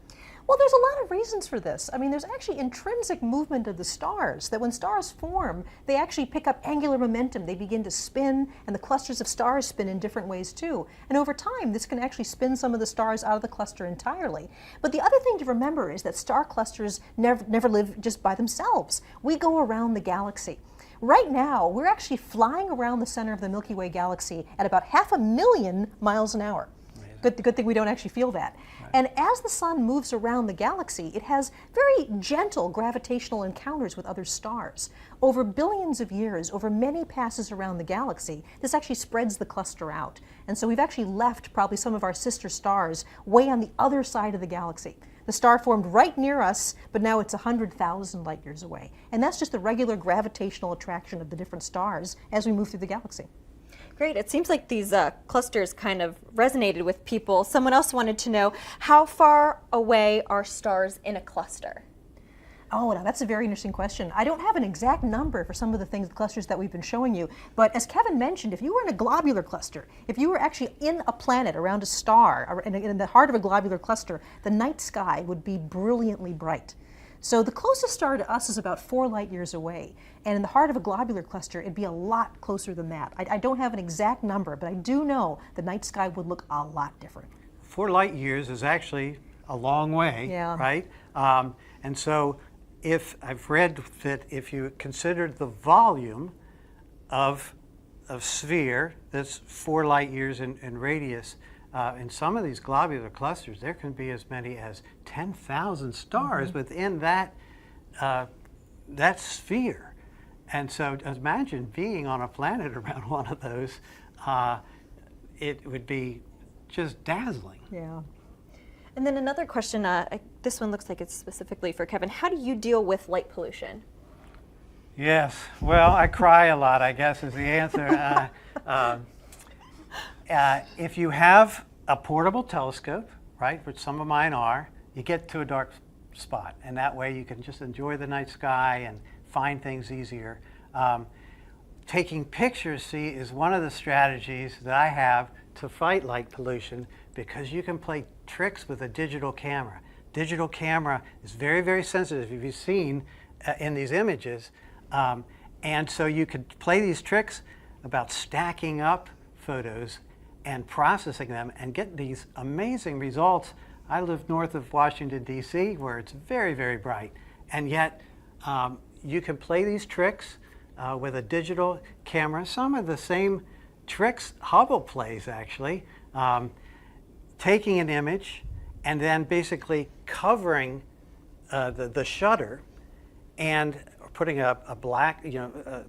Well, there's a lot of reasons for this. I mean, there's actually intrinsic movement of the stars, that when stars form, they actually pick up angular momentum. They begin to spin, and the clusters of stars spin in different ways too. And over time, this can actually spin some of the stars out of the cluster entirely. But the other thing to remember is that star clusters never live just by themselves. We go around the galaxy. Right now, we're actually flying around the center of the Milky Way galaxy at about 500,000 miles an hour. Good thing we don't actually feel that. Right. And as the sun moves around the galaxy, it has very gentle gravitational encounters with other stars. Over billions of years, over many passes around the galaxy, this actually spreads the cluster out. And so we've actually left probably some of our sister stars way on the other side of the galaxy. The star formed right near us, but now it's 100,000 light years away. And that's just the regular gravitational attraction of the different stars as we move through the galaxy. Great. It seems like these clusters kind of resonated with people. Someone else wanted to know, how far away are stars in a cluster? Oh, now that's a very interesting question. I don't have an exact number for some of the clusters that we've been showing you, but as Kevin mentioned, if you were in a globular cluster, if you were actually in a planet around a star, or in the heart of a globular cluster, the night sky would be brilliantly bright. So the closest star to us is about 4 light years away, and in the heart of a globular cluster, it'd be a lot closer than that. I don't have an exact number, but I do know the night sky would look a lot different. 4 light years is actually a long way, right? And so if I've read that if you considered the volume of sphere that's 4 light years in radius, in some of these globular clusters, there can be as many as 10,000 stars within that sphere. And so imagine being on a planet around one of those. It would be just dazzling. Yeah. And then another question, this one looks like it's specifically for Kevin. How do you deal with light pollution? Yes, well, I cry a lot, I guess, is the answer. If you have a portable telescope, right, which some of mine are, you get to a dark spot, and that way you can just enjoy the night sky and find things easier. Taking pictures, see, is one of the strategies that I have to fight light pollution, because you can play tricks with a digital camera. Digital camera is very, very sensitive, if you've seen in these images. And so you could play these tricks about stacking up photos and processing them and get these amazing results. I live north of Washington, D.C., where it's very, very bright. And yet you can play these tricks with a digital camera. Some of the same tricks Hubble plays, actually. Taking an image and then basically covering the shutter and putting a black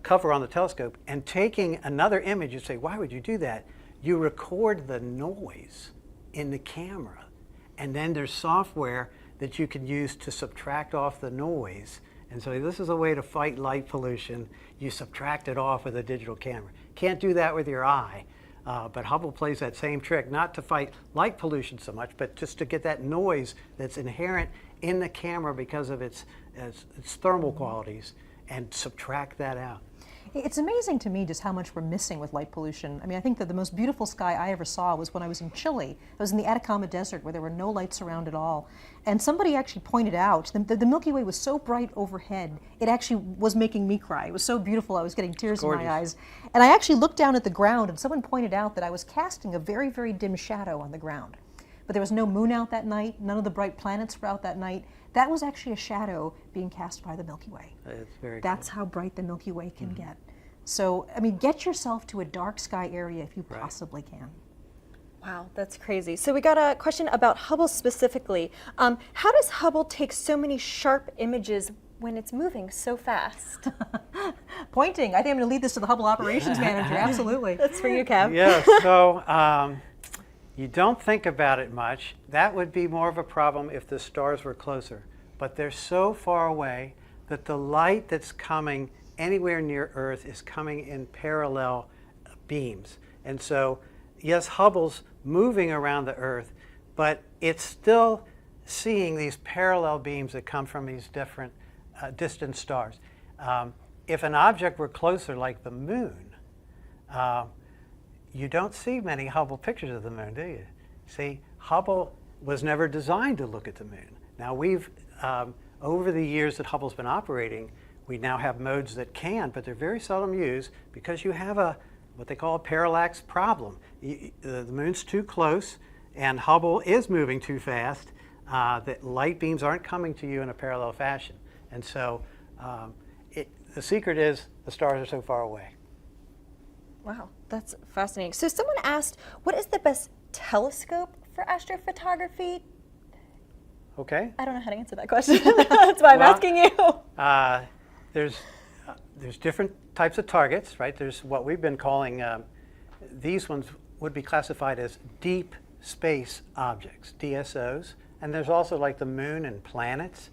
cover on the telescope and taking another image. You say, why would you do that? You record the noise in the camera, and then there's software that you can use to subtract off the noise. And so this is a way to fight light pollution. You subtract it off with a digital camera. Can't do that with your eye, but Hubble plays that same trick, not to fight light pollution so much, but just to get that noise that's inherent in the camera because of its thermal qualities, and subtract that out. It's amazing to me just how much we're missing with light pollution. I mean, I think that the most beautiful sky I ever saw was when I was in Chile. I was in the Atacama Desert where there were no lights around at all. And somebody actually pointed out the Milky Way was so bright overhead, it actually was making me cry. It was so beautiful, I was getting tears in my eyes. And I actually looked down at the ground and someone pointed out that I was casting a very, very dim shadow on the ground. But there was no moon out that night, none of the bright planets were out that night. That was actually a shadow being cast by the Milky Way. That's how bright the Milky Way can get. So, I mean, get yourself to a dark sky area if you possibly can. Wow, that's crazy. So we got a question about Hubble specifically. How does Hubble take so many sharp images when it's moving so fast? Pointing. I think I'm going to lead this to the Hubble operations manager. Absolutely. That's for you, Kev. Yeah, so you don't think about it much. That would be more of a problem if the stars were closer. But they're so far away that the light that's coming anywhere near Earth is coming in parallel beams. And so, yes, Hubble's moving around the Earth, but it's still seeing these parallel beams that come from these different distant stars. If an object were closer, like the moon, you don't see many Hubble pictures of the moon, do you? See, Hubble was never designed to look at the moon. Now we've, over the years that Hubble's been operating, we now have modes that can, but they're very seldom used because you have what they call a parallax problem. The moon's too close and Hubble is moving too fast. That light beams aren't coming to you in a parallel fashion. And so the secret is the stars are so far away. Wow, that's fascinating. So someone asked, what is the best telescope for astrophotography? Okay. I don't know how to answer that question. That's why I'm asking you. There's different types of targets, right? There's what we've been calling, these ones would be classified as deep space objects, DSOs. And there's also like the moon and planets.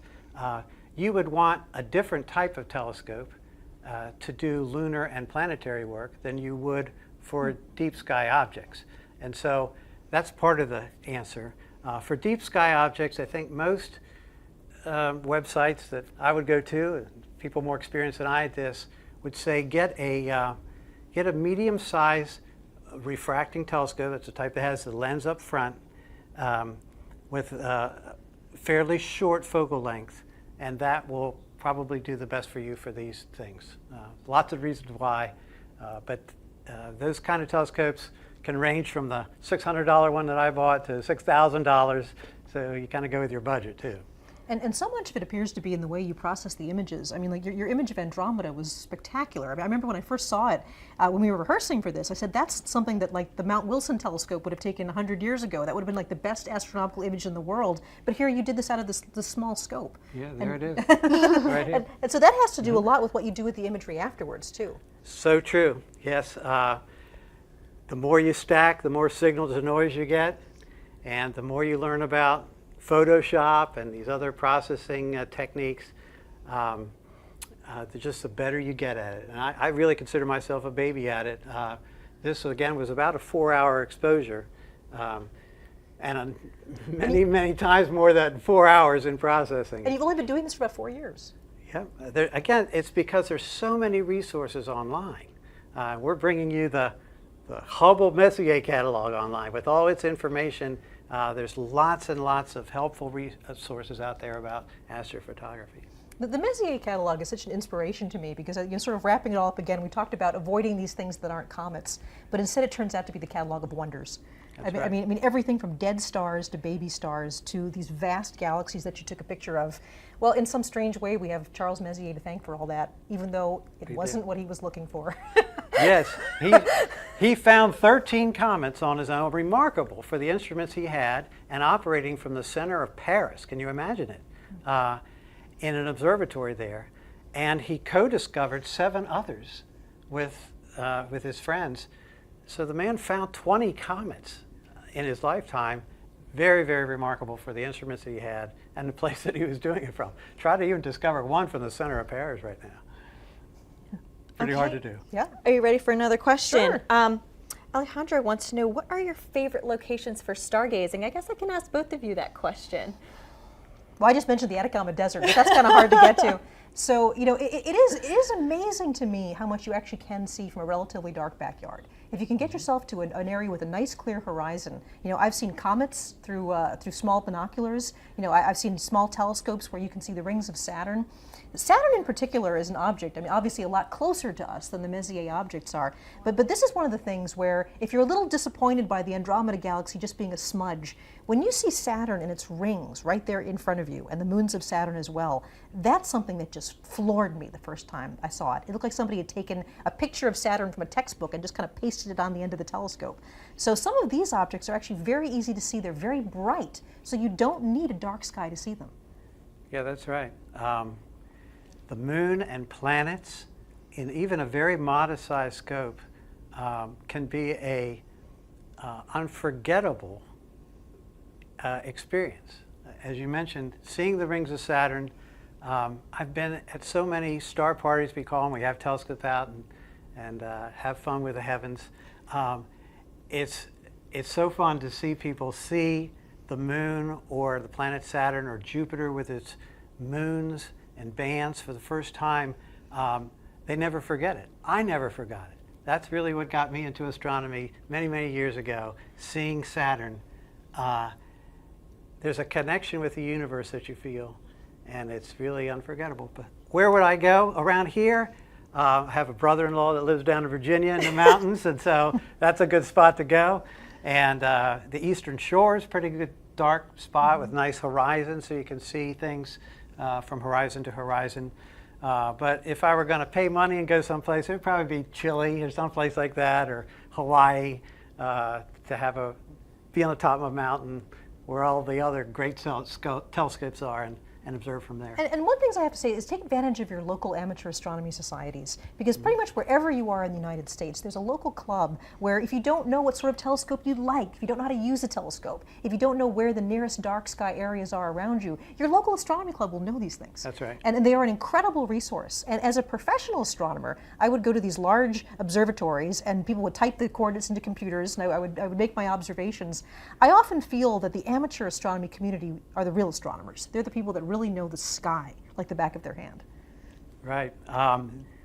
You would want a different type of telescope to do lunar and planetary work than you would for deep sky objects. And so that's part of the answer. For deep sky objects, I think most websites that I would go to, people more experienced than I at this, would say get a medium-sized refracting telescope. That's the type that has the lens up front with fairly short focal length, and that will probably do the best for you for these things. Lots of reasons why, but those kind of telescopes can range from the $600 one that I bought to $6,000, so you kind of go with your budget too. And so much of it appears to be in the way you process the images. I mean, like your image of Andromeda was spectacular. I mean, I remember when I first saw it, when we were rehearsing for this, I said, that's something that like the Mount Wilson telescope would have taken 100 years ago. That would have been like the best astronomical image in the world. But here you did this out of this small scope. Yeah, there it is. Right here. And so that has to do a lot with what you do with the imagery afterwards, too. So true, yes. The more you stack, the more signal to noise you get, and the more you learn about Photoshop and these other processing techniques, just the better you get at it. And I really consider myself a baby at it. This, again, was about a 4-hour exposure, and many times more than 4 hours in processing. And you've only been doing this for about 4 years. Yeah. Again, it's because there's so many resources online. We're bringing you the Hubble Messier catalog online with all its information. There's lots and lots of helpful resources out there about astrophotography. The Messier catalog is such an inspiration to me because, sort of wrapping it all up again, we talked about avoiding these things that aren't comets, but instead it turns out to be the catalog of wonders. I mean, everything from dead stars to baby stars to these vast galaxies that you took a picture of. Well, in some strange way, we have Charles Messier to thank for all that, even though it wasn't what he was looking for. Yes, he found 13 comets on his own, remarkable for the instruments he had, and operating from the center of Paris. Can you imagine it? In an observatory there. And he co-discovered 7 others with his friends. So the man found 20 comets in his lifetime. Very, very remarkable for the instruments that he had and the place that he was doing it from. Try to even discover one from the center of Paris right now. Pretty hard to do. Yeah. Are you ready for another question? Sure. Alejandro wants to know, what are your favorite locations for stargazing? I guess I can ask both of you that question. Well, I just mentioned the Atacama Desert, but that's kind of hard to get to. So, you know, it is amazing to me how much you actually can see from a relatively dark backyard. If you can get yourself to an area with a nice clear horizon, you know, I've seen comets through small binoculars. You know, I've seen small telescopes where you can see the rings of Saturn. Saturn in particular is an object, I mean, obviously a lot closer to us than the Messier objects are, but this is one of the things where if you're a little disappointed by the Andromeda Galaxy just being a smudge, when you see Saturn and its rings right there in front of you, and the moons of Saturn as well, that's something that just floored me the first time I saw it. It looked like somebody had taken a picture of Saturn from a textbook and just kind of pasted it on the end of the telescope. So some of these objects are actually very easy to see. They're very bright, so you don't need a dark sky to see them. Yeah, that's right. The moon and planets, in even a very modest-sized scope, can be a unforgettable experience. As you mentioned, seeing the rings of Saturn, I've been at so many star parties, we call them. We have telescopes out and have fun with the heavens. It's so fun to see people see the moon or the planet Saturn or Jupiter with its moons and bands for the first time. They never forget it. I never forgot it. That's really what got me into astronomy many, many years ago, seeing Saturn. There's a connection with the universe that you feel, and it's really unforgettable. But where would I go? Around here, I have a brother-in-law that lives down in Virginia in the mountains, and so that's a good spot to go. And the Eastern Shore is a pretty good dark spot with nice horizon, so you can see things from horizon to horizon. But if I were going to pay money and go someplace, it would probably be Chile or someplace like that, or Hawaii, to be on the top of a mountain where all the other great telescopes are, and observe from there. And one thing I have to say is take advantage of your local amateur astronomy societies, because pretty much wherever you are in the United States, there's a local club where if you don't know what sort of telescope you'd like, if you don't know how to use a telescope, if you don't know where the nearest dark sky areas are around you, your local astronomy club will know these things. That's right. And they are an incredible resource. And as a professional astronomer, I would go to these large observatories and people would type the coordinates into computers and I would make my observations. I often feel that the amateur astronomy community are the real astronomers. They're the people that really know the sky like the back of their hand. Right.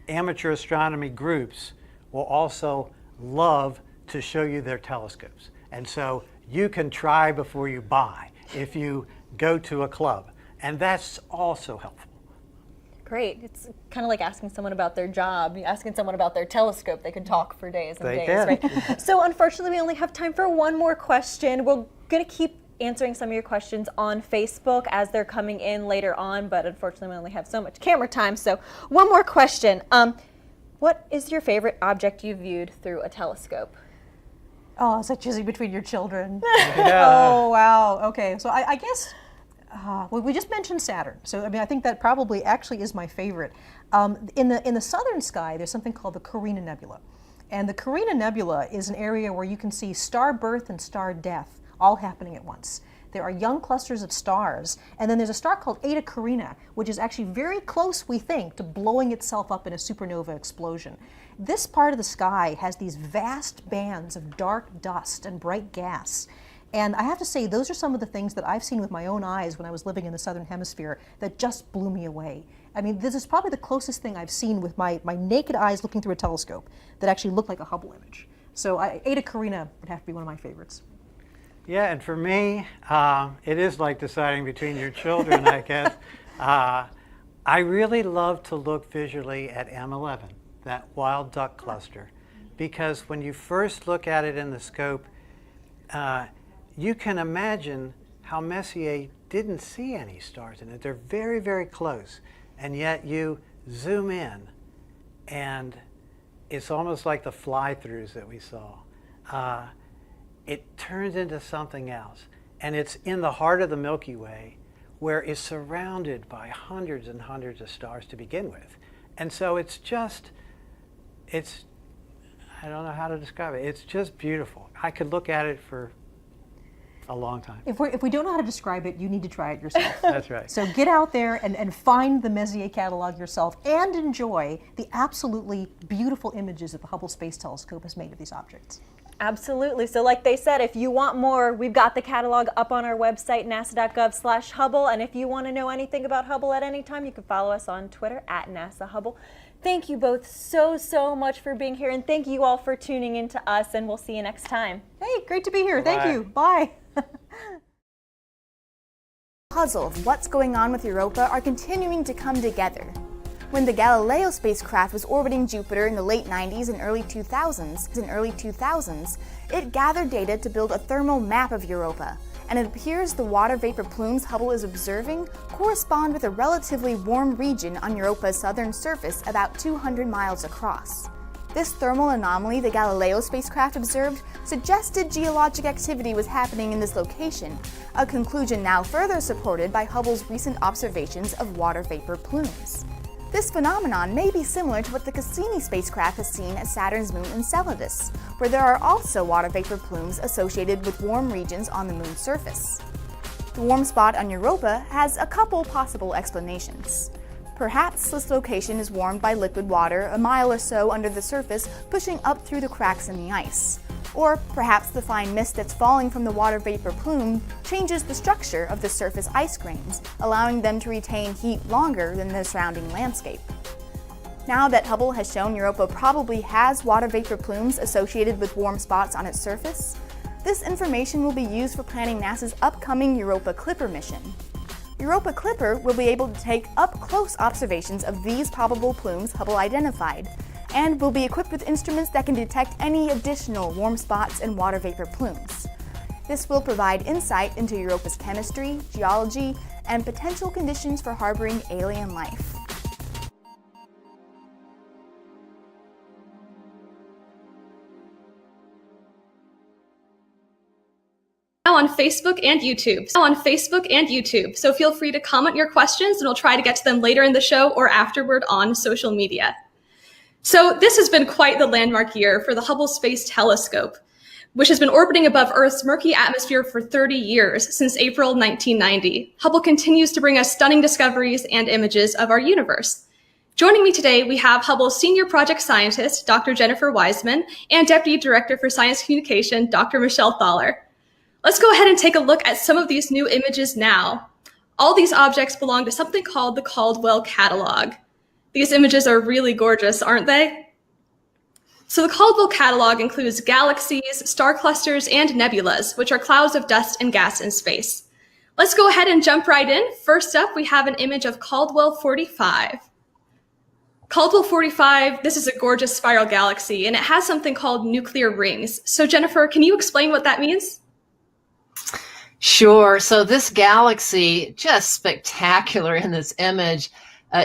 Amateur astronomy groups will also love to show you their telescopes. And so you can try before you buy if you go to a club. And that's also helpful. Great. It's kind of like asking someone about their job, asking someone about their telescope. They can talk for days and days, right? So unfortunately, we only have time for one more question. We're going to keep answering some of your questions on Facebook as they're coming in later on, but unfortunately we only have so much camera time. So one more question. What is your favorite object you viewed through a telescope? Oh, it's like choosing between your children. Yeah. Oh, wow. Okay, so I guess we just mentioned Saturn. So I mean, I think that probably actually is my favorite. In the southern sky, there's something called the Carina Nebula. And the Carina Nebula is an area where you can see star birth and star death all happening at once. There are young clusters of stars, and then there's a star called Eta Carina, which is actually very close, we think, to blowing itself up in a supernova explosion. This part of the sky has these vast bands of dark dust and bright gas. And I have to say, those are some of the things that I've seen with my own eyes when I was living in the southern hemisphere that just blew me away. I mean, this is probably the closest thing I've seen with my naked eyes looking through a telescope that actually looked like a Hubble image. So Eta Carina would have to be one of my favorites. Yeah, and for me, it is like deciding between your children, I guess. I really love to look visually at M11, that wild duck cluster, because when you first look at it in the scope, you can imagine how Messier didn't see any stars in it. They're very, very close, and yet you zoom in, and it's almost like the fly-throughs that we saw. It turns into something else. And it's in the heart of the Milky Way, where it's surrounded by hundreds and hundreds of stars to begin with. And so I don't know how to describe it. It's just beautiful. I could look at it for a long time. If we don't know how to describe it, you need to try it yourself. That's right. So get out there and find the Messier catalog yourself and enjoy the absolutely beautiful images that the Hubble Space Telescope has made of these objects. Absolutely. So like they said, if you want more, we've got the catalog up on our website, nasa.gov/Hubble. And if you want to know anything about Hubble at any time, you can follow us on Twitter at NASA Hubble. Thank you both so much for being here. And thank you all for tuning in to us. And we'll see you next time. Hey, great to be here. Bye-bye. Thank you. Bye. Puzzle of what's going on with Europa are continuing to come together. When the Galileo spacecraft was orbiting Jupiter in the late 90s and early 2000s, it gathered data to build a thermal map of Europa, and it appears the water vapor plumes Hubble is observing correspond with a relatively warm region on Europa's southern surface about 200 miles across. This thermal anomaly the Galileo spacecraft observed suggested geologic activity was happening in this location, a conclusion now further supported by Hubble's recent observations of water vapor plumes. This phenomenon may be similar to what the Cassini spacecraft has seen at Saturn's moon Enceladus, where there are also water vapor plumes associated with warm regions on the moon's surface. The warm spot on Europa has a couple possible explanations. Perhaps this location is warmed by liquid water a mile or so under the surface, pushing up through the cracks in the ice. Or perhaps the fine mist that's falling from the water vapor plume changes the structure of the surface ice grains, allowing them to retain heat longer than the surrounding landscape. Now that Hubble has shown Europa probably has water vapor plumes associated with warm spots on its surface, this information will be used for planning NASA's upcoming Europa Clipper mission. Europa Clipper will be able to take up-close observations of these probable plumes Hubble identified, and will be equipped with instruments that can detect any additional warm spots and water vapor plumes. This will provide insight into Europa's chemistry, geology, and potential conditions for harboring alien life. Now on Facebook and YouTube. So feel free to comment your questions and we'll try to get to them later in the show or afterward on social media. So this has been quite the landmark year for the Hubble Space Telescope, which has been orbiting above Earth's murky atmosphere for 30 years, since April 1990. Hubble continues to bring us stunning discoveries and images of our universe. Joining me today, we have Hubble's Senior Project Scientist, Dr. Jennifer Wiseman, and Deputy Director for Science Communication, Dr. Michelle Thaler. Let's go ahead and take a look at some of these new images now. All these objects belong to something called the Caldwell Catalog. These images are really gorgeous, aren't they? So the Caldwell Catalog includes galaxies, star clusters, and nebulas, which are clouds of dust and gas in space. Let's go ahead and jump right in. First up, we have an image of Caldwell 45. Caldwell 45, this is a gorgeous spiral galaxy, and it has something called nuclear rings. So Jennifer, can you explain what that means? Sure. So this galaxy, just spectacular in this image,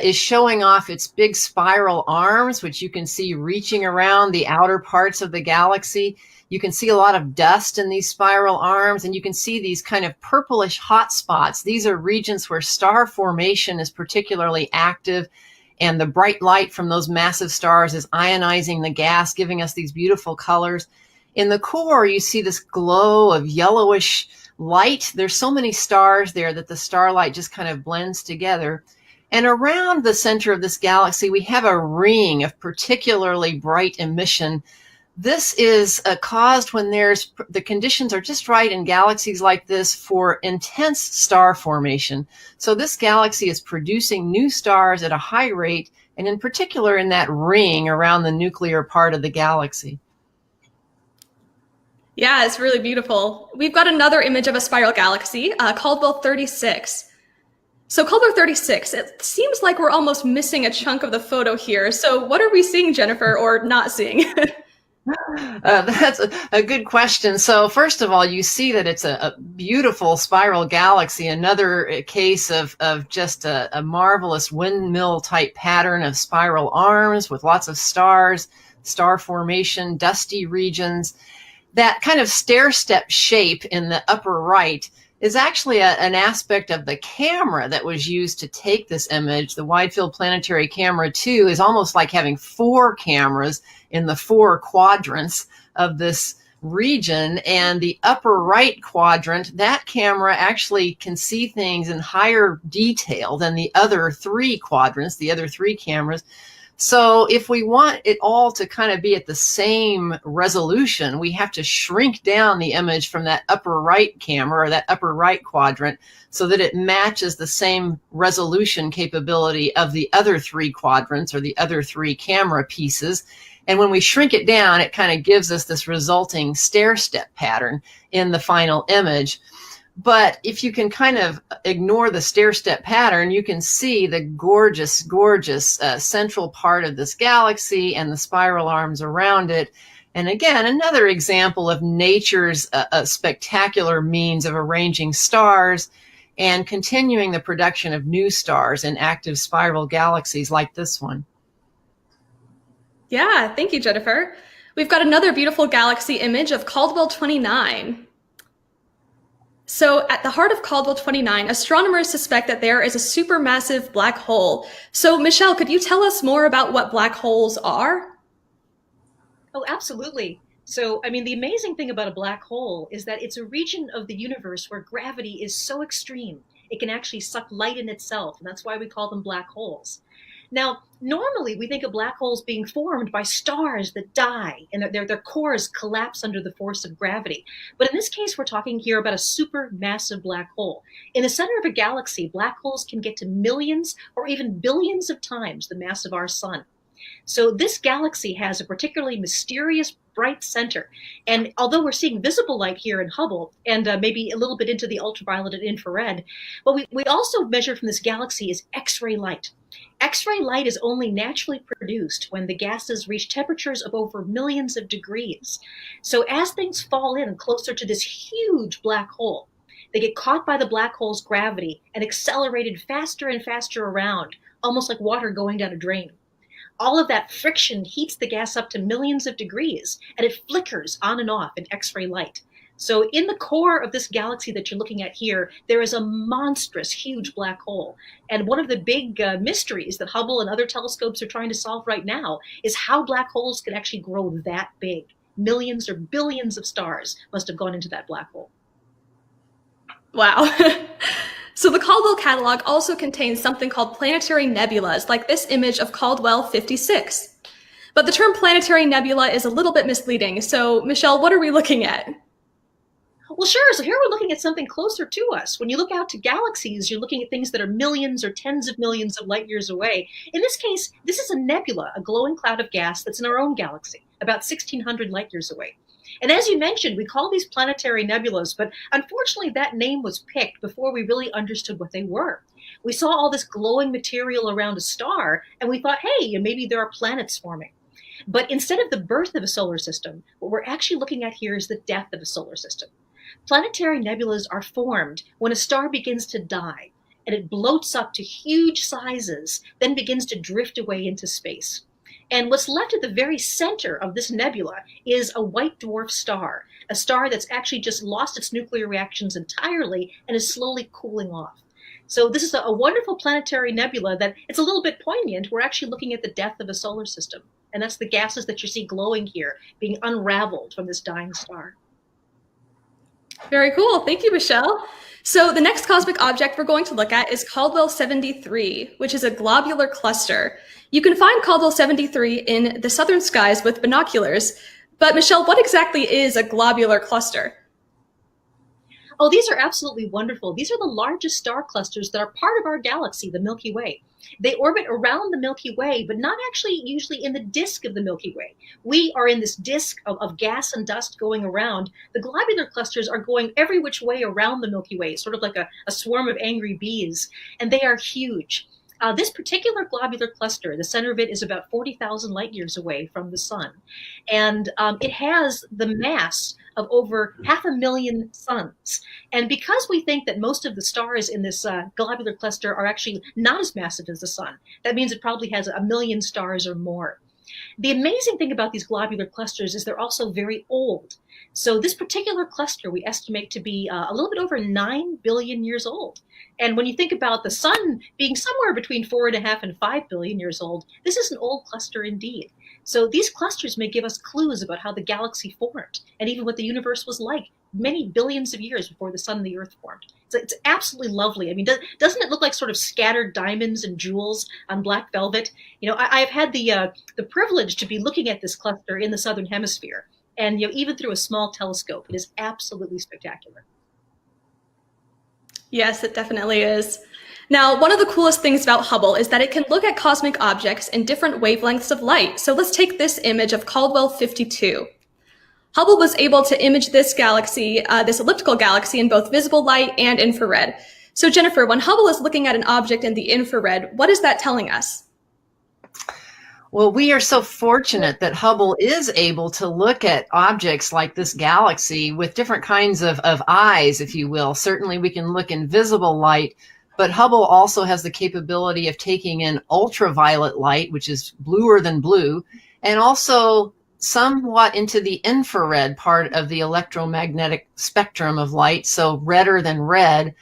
is showing off its big spiral arms, which you can see reaching around the outer parts of the galaxy. You can see a lot of dust in these spiral arms, and you can see these kind of purplish hot spots. These are regions where star formation is particularly active, and the bright light from those massive stars is ionizing the gas, giving us these beautiful colors. In the core, you see this glow of yellowish light. There's so many stars there that the starlight just kind of blends together. And around the center of this galaxy, we have a ring of particularly bright emission. This is caused when the conditions are just right in galaxies like this for intense star formation. So this galaxy is producing new stars at a high rate, and in particular in that ring around the nuclear part of the galaxy. Yeah, it's really beautiful. We've got another image of a spiral galaxy, Caldwell 36. So Caldwell 36, it seems like we're almost missing a chunk of the photo here. So what are we seeing, Jennifer, or not seeing? That's a good question. So first of all, you see that it's a beautiful spiral galaxy, another case of just a marvelous windmill type pattern of spiral arms with lots of stars, star formation, dusty regions. That kind of stair-step shape in the upper right is actually an aspect of the camera that was used to take this image. The Wide Field Planetary Camera 2 is almost like having 4 cameras in the 4 quadrants of this region. And the upper right quadrant, that camera actually can see things in higher detail than the other 3 quadrants, the other 3 cameras. So if we want it all to kind of be at the same resolution, we have to shrink down the image from that upper right camera or that upper right quadrant so that it matches the same resolution capability of the other three quadrants or the other three camera pieces. And when we shrink it down, it kind of gives us this resulting stair-step pattern in the final image. But if you can kind of ignore the stair-step pattern, you can see the gorgeous, gorgeous central part of this galaxy and the spiral arms around it. And again, another example of nature's spectacular means of arranging stars and continuing the production of new stars in active spiral galaxies like this one. Yeah, thank you, Jennifer. We've got another beautiful galaxy image of Caldwell 29. So at the heart of Caldwell 29, astronomers suspect that there is a supermassive black hole. So Michelle, could you tell us more about what black holes are? Oh, absolutely. So, I mean, the amazing thing about a black hole is that it's a region of the universe where gravity is so extreme, it can actually suck light in itself, and that's why we call them black holes. Now, normally we think of black holes being formed by stars that die and their cores collapse under the force of gravity. But in this case, we're talking here about a supermassive black hole. In the center of a galaxy, black holes can get to millions or even billions of times the mass of our sun. So this galaxy has a particularly mysterious bright center. And although we're seeing visible light here in Hubble and maybe a little bit into the ultraviolet and infrared, what we also measure from this galaxy is X-ray light. X-ray light is only naturally produced when the gases reach temperatures of over millions of degrees. So as things fall in closer to this huge black hole, they get caught by the black hole's gravity and accelerated faster and faster around, almost like water going down a drain. All of that friction heats the gas up to millions of degrees, and it flickers on and off in X-ray light. So in the core of this galaxy that you're looking at here, there is a monstrous, huge black hole. And one of the big mysteries that Hubble and other telescopes are trying to solve right now is how black holes can actually grow that big. Millions or billions of stars must have gone into that black hole. Wow. So the Caldwell catalog also contains something called planetary nebulas, like this image of Caldwell 56. But the term planetary nebula is a little bit misleading. So Michelle, what are we looking at? Well, sure. So here we're looking at something closer to us. When you look out to galaxies, you're looking at things that are millions or tens of millions of light years away. In this case, this is a nebula, a glowing cloud of gas that's in our own galaxy, about 1,600 light years away. And as you mentioned, we call these planetary nebulas, but unfortunately that name was picked before we really understood what they were. We saw all this glowing material around a star, and we thought, hey, maybe there are planets forming. But instead of the birth of a solar system, what we're actually looking at here is the death of a solar system. Planetary nebulas are formed when a star begins to die, and it bloats up to huge sizes, then begins to drift away into space. And what's left at the very center of this nebula is a white dwarf star, a star that's actually just lost its nuclear reactions entirely and is slowly cooling off. So this is a wonderful planetary nebula that it's a little bit poignant. We're actually looking at the death of a solar system. And that's the gases that you see glowing here being unraveled from this dying star. Very cool. Thank you, Michelle. So the next cosmic object we're going to look at is Caldwell 73, which is a globular cluster. You can find Caldwell 73 in the southern skies with binoculars. But Michelle, what exactly is a globular cluster? Oh, these are absolutely wonderful. These are the largest star clusters that are part of our galaxy, the Milky Way. They orbit around the Milky Way, but not actually usually in the disk of the Milky Way. We are in this disk of gas and dust going around. The globular clusters are going every which way around the Milky Way, sort of like a swarm of angry bees, and they are huge. This particular globular cluster, the center of it is about 40,000 light years away from the sun. And it has the mass of over 500,000 suns. And because we think that most of the stars in this globular cluster are actually not as massive as the sun, that means it probably has 1 million stars or more. The amazing thing about these globular clusters is they're also very old. So this particular cluster we estimate to be a little bit over 9 billion years old. And when you think about the sun being somewhere between 4.5 and 5 billion years old, this is an old cluster indeed. So these clusters may give us clues about how the galaxy formed and even what the universe was like many billions of years before the sun and the earth formed. So it's absolutely lovely. I mean, doesn't it look like sort of scattered diamonds and jewels on black velvet? You know, I've had the privilege to be looking at this cluster in the southern hemisphere, and you know, even through a small telescope, it is absolutely spectacular. Yes, it definitely is. Now, one of the coolest things about Hubble is that it can look at cosmic objects in different wavelengths of light. So let's take this image of Caldwell 52. Hubble was able to image this galaxy, this elliptical galaxy, in both visible light and infrared. So Jennifer, when Hubble is looking at an object in the infrared, what is that telling us? Well, we are so fortunate that Hubble is able to look at objects like this galaxy with different kinds of eyes, if you will. Certainly we can look in visible light, but Hubble also has the capability of taking in ultraviolet light, which is bluer than blue, and also somewhat into the infrared part of the electromagnetic spectrum of light, so redder than red.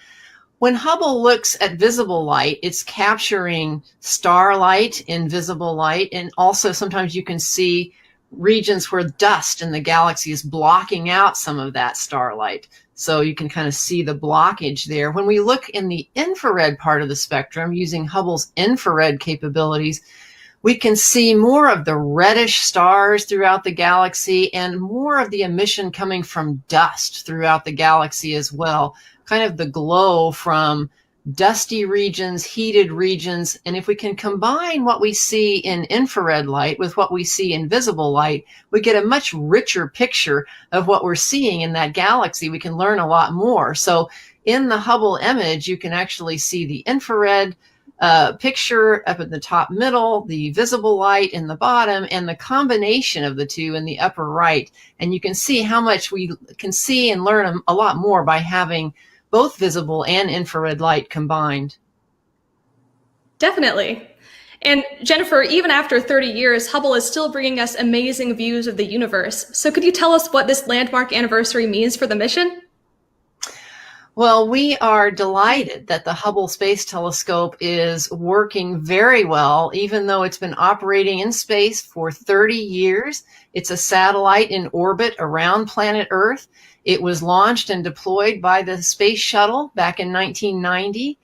When Hubble looks at visible light, it's capturing starlight in visible light, and also sometimes you can see regions where dust in the galaxy is blocking out some of that starlight. So you can kind of see the blockage there. When we look in the infrared part of the spectrum using Hubble's infrared capabilities, we can see more of the reddish stars throughout the galaxy and more of the emission coming from dust throughout the galaxy as well. Kind of the glow from dusty regions, heated regions. And if we can combine what we see in infrared light with what we see in visible light, we get a much richer picture of what we're seeing in that galaxy. We can learn a lot more. So in the Hubble image, you can actually see the infrared picture up in the top middle, the visible light in the bottom, and the combination of the two in the upper right. And you can see how much we can see and learn a lot more by having both visible and infrared light combined. Definitely. And Jennifer, even after 30 years, Hubble is still bringing us amazing views of the universe. So could you tell us what this landmark anniversary means for the mission? Well, we are delighted that the Hubble Space Telescope is working very well, even though it's been operating in space for 30 years. It's a satellite in orbit around planet Earth. It was launched and deployed by the Space Shuttle back in 1990.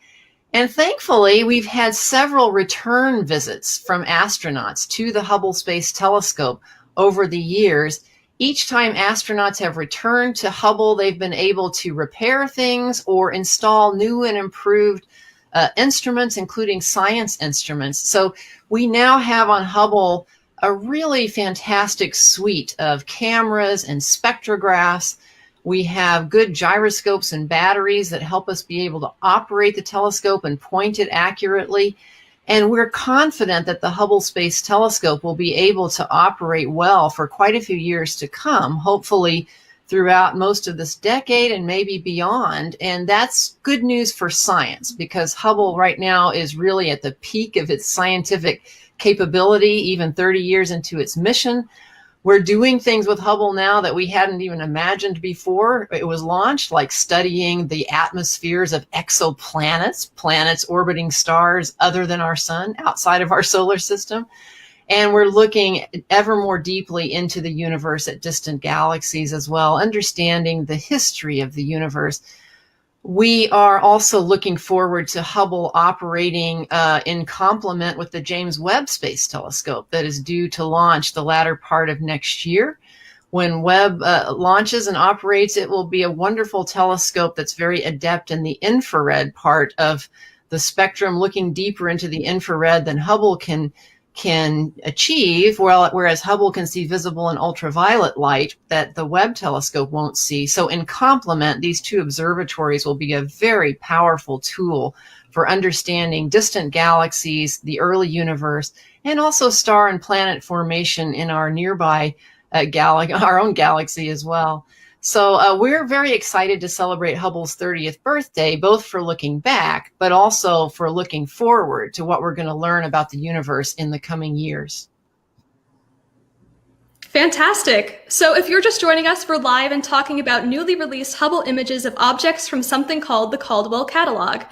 And thankfully, we've had several return visits from astronauts to the Hubble Space Telescope over the years. Each time astronauts have returned to Hubble, they've been able to repair things or install new and improved instruments, including science instruments. So we now have on Hubble a really fantastic suite of cameras and spectrographs. We have good gyroscopes and batteries that help us be able to operate the telescope and point it accurately. And we're confident that the Hubble Space Telescope will be able to operate well for quite a few years to come, hopefully throughout most of this decade and maybe beyond. And that's good news for science, because Hubble right now is really at the peak of its scientific capability, even 30 years into its mission. We're doing things with Hubble now that we hadn't even imagined before it was launched, like studying the atmospheres of exoplanets, planets orbiting stars other than our sun, outside of our solar system. And we're looking ever more deeply into the universe at distant galaxies as well, understanding the history of the universe. We are also looking forward to Hubble operating in complement with the James Webb Space Telescope that is due to launch the latter part of next year. When Webb launches and operates, it will be a wonderful telescope that's very adept in the infrared part of the spectrum, looking deeper into the infrared than Hubble can achieve, whereas Hubble can see visible and ultraviolet light that the Webb telescope won't see. So in complement, these two observatories will be a very powerful tool for understanding distant galaxies, the early universe, and also star and planet formation in our nearby our own galaxy as well. So we're very excited to celebrate Hubble's 30th birthday, both for looking back, but also for looking forward to what we're going to learn about the universe in the coming years. Fantastic. So if you're just joining us, we're live and talking about newly released Hubble images of objects from something called the Caldwell Catalog.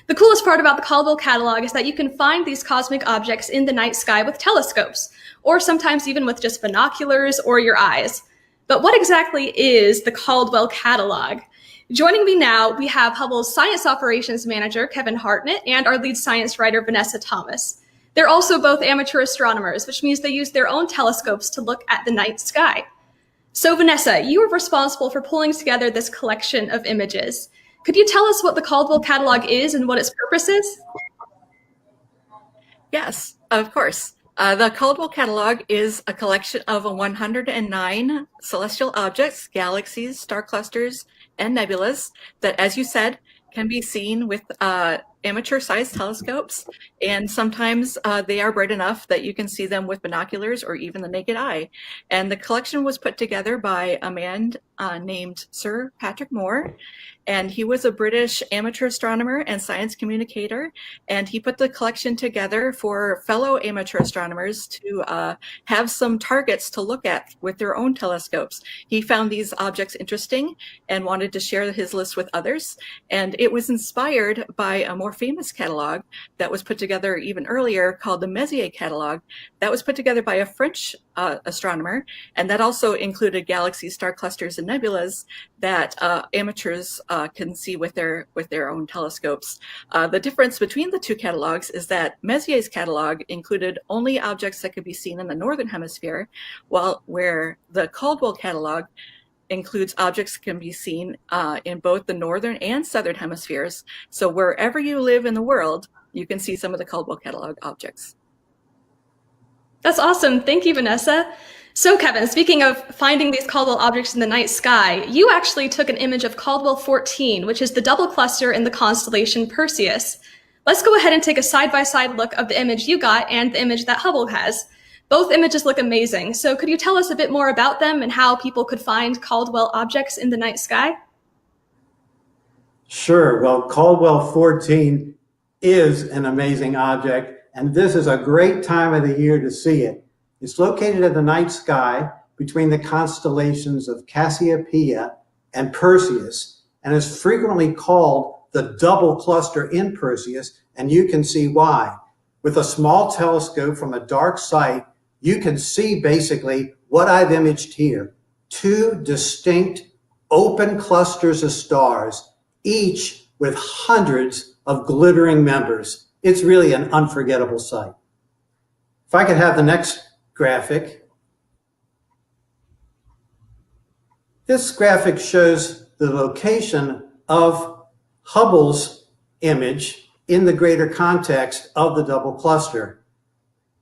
The coolest part about the Caldwell Catalog is that you can find these cosmic objects in the night sky with telescopes, or sometimes even with just binoculars or your eyes. But what exactly is the Caldwell Catalog? Joining me now, we have Hubble's Science Operations Manager, Kevin Hartnett, and our lead science writer, Vanessa Thomas. They're also both amateur astronomers, which means they use their own telescopes to look at the night sky. So Vanessa, you were responsible for pulling together this collection of images. Could you tell us what the Caldwell Catalog is and what its purpose is? Yes, of course. The Caldwell Catalog is a collection of 109 celestial objects, galaxies, star clusters, and nebulas that, as you said, can be seen with amateur-sized telescopes, and sometimes they are bright enough that you can see them with binoculars or even the naked eye. And the collection was put together by a man named Sir Patrick Moore, and he was a British amateur astronomer and science communicator, and he put the collection together for fellow amateur astronomers to have some targets to look at with their own telescopes. He found these objects interesting and wanted to share his list with others, and it was inspired by a more famous catalog that was put together even earlier called the Messier catalog that was put together by a French astronomer, and that also included galaxies, star clusters, and nebulas that amateurs can see with their own telescopes. The difference between the two catalogs is that Messier's catalog included only objects that could be seen in the northern hemisphere, where the Caldwell catalog includes objects that can be seen in both the northern and southern hemispheres. So wherever you live in the world, you can see some of the Caldwell catalog objects. That's awesome. Thank you, Vanessa. So Kevin, speaking of finding these Caldwell objects in the night sky, you actually took an image of Caldwell 14, which is the double cluster in the constellation Perseus. Let's go ahead and take a side-by-side look of the image you got and the image that Hubble has. Both images look amazing. So could you tell us a bit more about them and how people could find Caldwell objects in the night sky? Sure. Well, Caldwell 14 is an amazing object, and this is a great time of the year to see it. It's located in the night sky between the constellations of Cassiopeia and Perseus, and is frequently called the double cluster in Perseus, and you can see why. With a small telescope from a dark site, you can see basically what I've imaged here. Two distinct open clusters of stars, each with hundreds of glittering members. It's really an unforgettable sight. If I could have the next graphic. This graphic shows the location of Hubble's image in the greater context of the double cluster.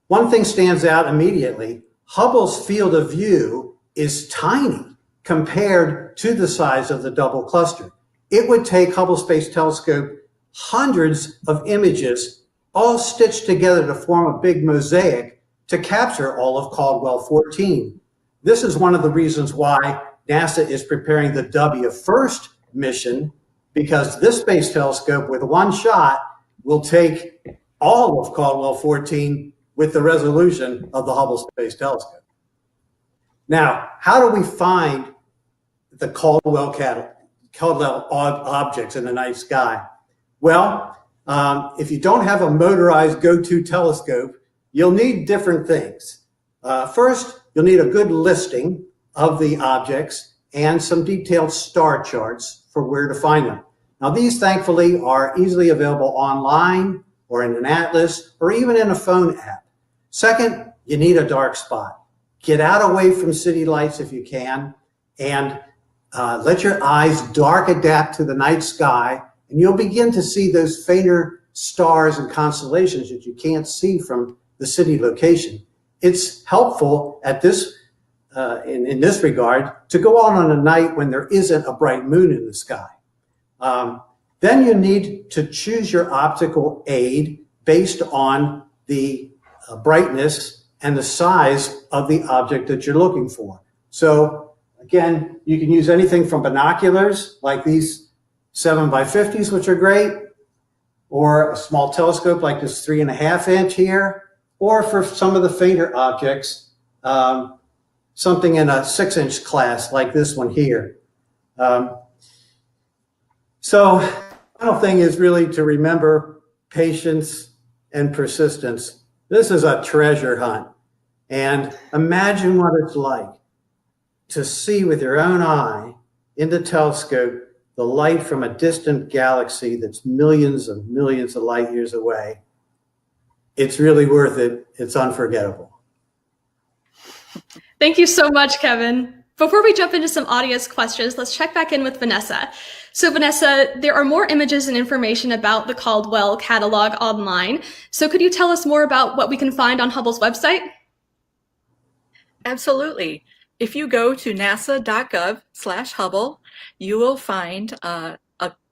One thing stands out immediately. Hubble's field of view is tiny compared to the size of the double cluster. It would take Hubble Space Telescope hundreds of images all stitched together to form a big mosaic to capture all of Caldwell 14. This is one of the reasons why NASA is preparing the W1 mission, because this space telescope with one shot will take all of Caldwell 14 with the resolution of the Hubble Space Telescope. Now, how do we find the Caldwell objects in the night sky? Well, if you don't have a motorized go-to telescope, you'll need different things. First, you'll need a good listing of the objects and some detailed star charts for where to find them. Now, these thankfully are easily available online or in an atlas or even in a phone app. Second, you need a dark spot. Get out away from city lights if you can, and let your eyes dark adapt to the night sky, and you'll begin to see those fainter stars and constellations that you can't see from the city location. It's helpful at this, in this regard, to go out on a night when there isn't a bright moon in the sky. Then you need to choose your optical aid based on the brightness and the size of the object that you're looking for. So again, you can use anything from binoculars like these 7x50s, which are great, or a small telescope like this 3.5 inch here, or for some of the fainter objects, something in a 6-inch class like this one here. So the final thing is really to remember patience and persistence. This is a treasure hunt, and imagine what it's like to see with your own eye in the telescope the light from a distant galaxy that's millions of light years away, it's really worth it. It's unforgettable. Thank you so much, Kevin. Before we jump into some audience questions, let's check back in with Vanessa. So Vanessa, there are more images and information about the Caldwell catalog online. So could you tell us more about what we can find on Hubble's website? Absolutely. If you go to nasa.gov/Hubble, you will find a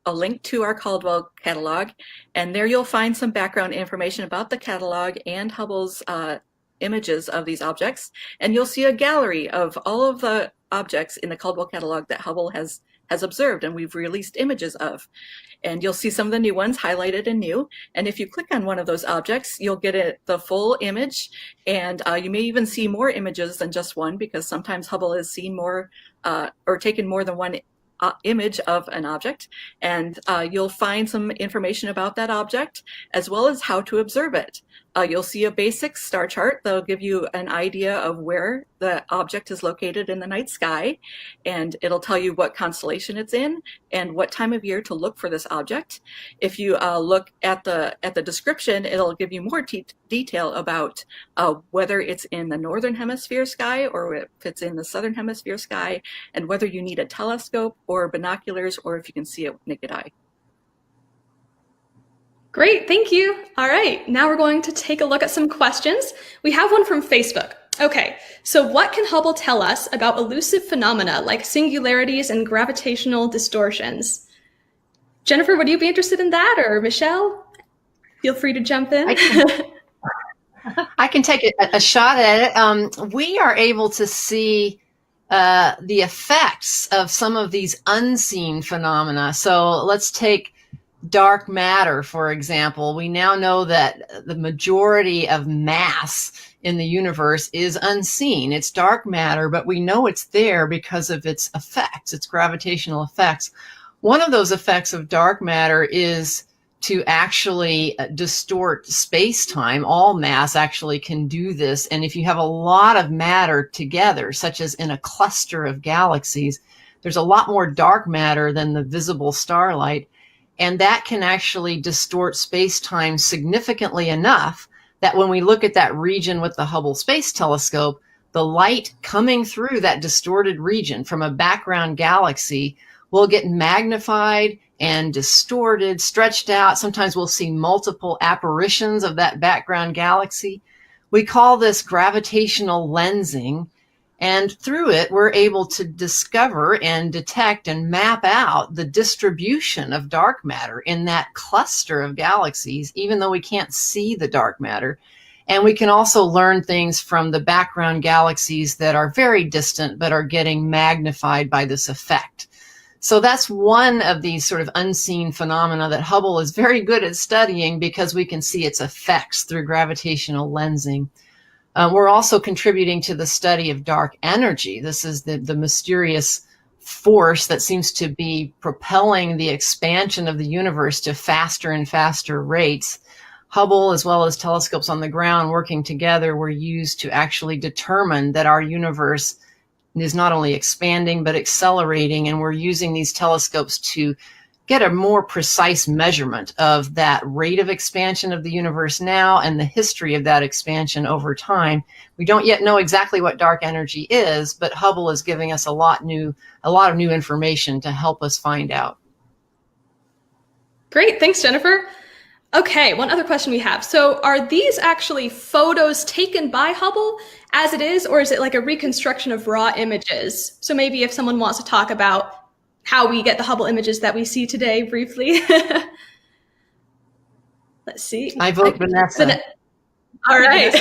link to our Caldwell catalog, and there you'll find some background information about the catalog and Hubble's images of these objects, and you'll see a gallery of all of the objects in the Caldwell catalog that Hubble has observed and we've released images of. And you'll see some of the new ones highlighted in new. And if you click on one of those objects, you'll get the full image. And you may even see more images than just one, because sometimes Hubble has seen more or taken more than one image of an object. And you'll find some information about that object as well as how to observe it. You'll see a basic star chart that'll give you an idea of where the object is located in the night sky, and it'll tell you what constellation it's in and what time of year to look for this object. If you look at the description, it'll give you more detail about whether it's in the northern hemisphere sky or if it's in the southern hemisphere sky, and whether you need a telescope or binoculars or if you can see it with naked eye. Great, thank you. All right, now we're going to take a look at some questions. We have one from Facebook. Okay, so what can Hubble tell us about elusive phenomena like singularities and gravitational distortions? Jennifer, would you be interested in that, or Michelle? Feel free to jump in. I can take a shot at it. We are able to see the effects of some of these unseen phenomena. So let's take dark matter, for example. We now know that the majority of mass in the universe is unseen. It's dark matter, but we know it's there because of its effects, its gravitational effects. One of those effects of dark matter is to actually distort space-time. All mass actually can do this. And if you have a lot of matter together, such as in a cluster of galaxies, there's a lot more dark matter than the visible starlight. And that can actually distort space-time significantly enough that when we look at that region with the Hubble Space Telescope, the light coming through that distorted region from a background galaxy will get magnified and distorted, stretched out. Sometimes we'll see multiple apparitions of that background galaxy. We call this gravitational lensing. And through it, we're able to discover and detect and map out the distribution of dark matter in that cluster of galaxies, even though we can't see the dark matter. And we can also learn things from the background galaxies that are very distant but are getting magnified by this effect. So that's one of these sort of unseen phenomena that Hubble is very good at studying, because we can see its effects through gravitational lensing. We're also contributing to the study of dark energy. This is the mysterious force that seems to be propelling the expansion of the universe to faster and faster rates. Hubble, as well as telescopes on the ground working together, were used to actually determine that our universe is not only expanding but accelerating, and we're using these telescopes to get a more precise measurement of that rate of expansion of the universe now and the history of that expansion over time. We don't yet know exactly what dark energy is, but Hubble is giving us a lot of new information to help us find out. Great, thanks, Jennifer. Okay, one other question we have. So are these actually photos taken by Hubble as it is, or is it like a reconstruction of raw images? So maybe if someone wants to talk about how we get the Hubble images that we see today briefly. Let's see. I vote Vanessa. All right.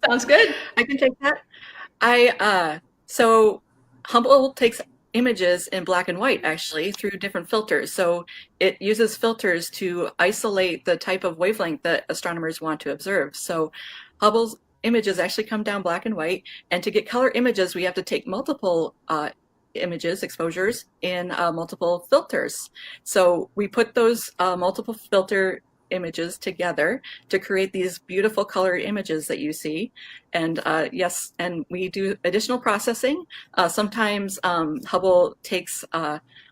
Sounds good. I can take that. So Hubble takes images in black and white, actually, through different filters. So it uses filters to isolate the type of wavelength that astronomers want to observe. So Hubble's images actually come down black and white, and to get color images, we have to take multiple images, exposures, in multiple filters. So we put those multiple filter images together to create these beautiful color images that you see. And yes, and we do additional processing. Sometimes Hubble takes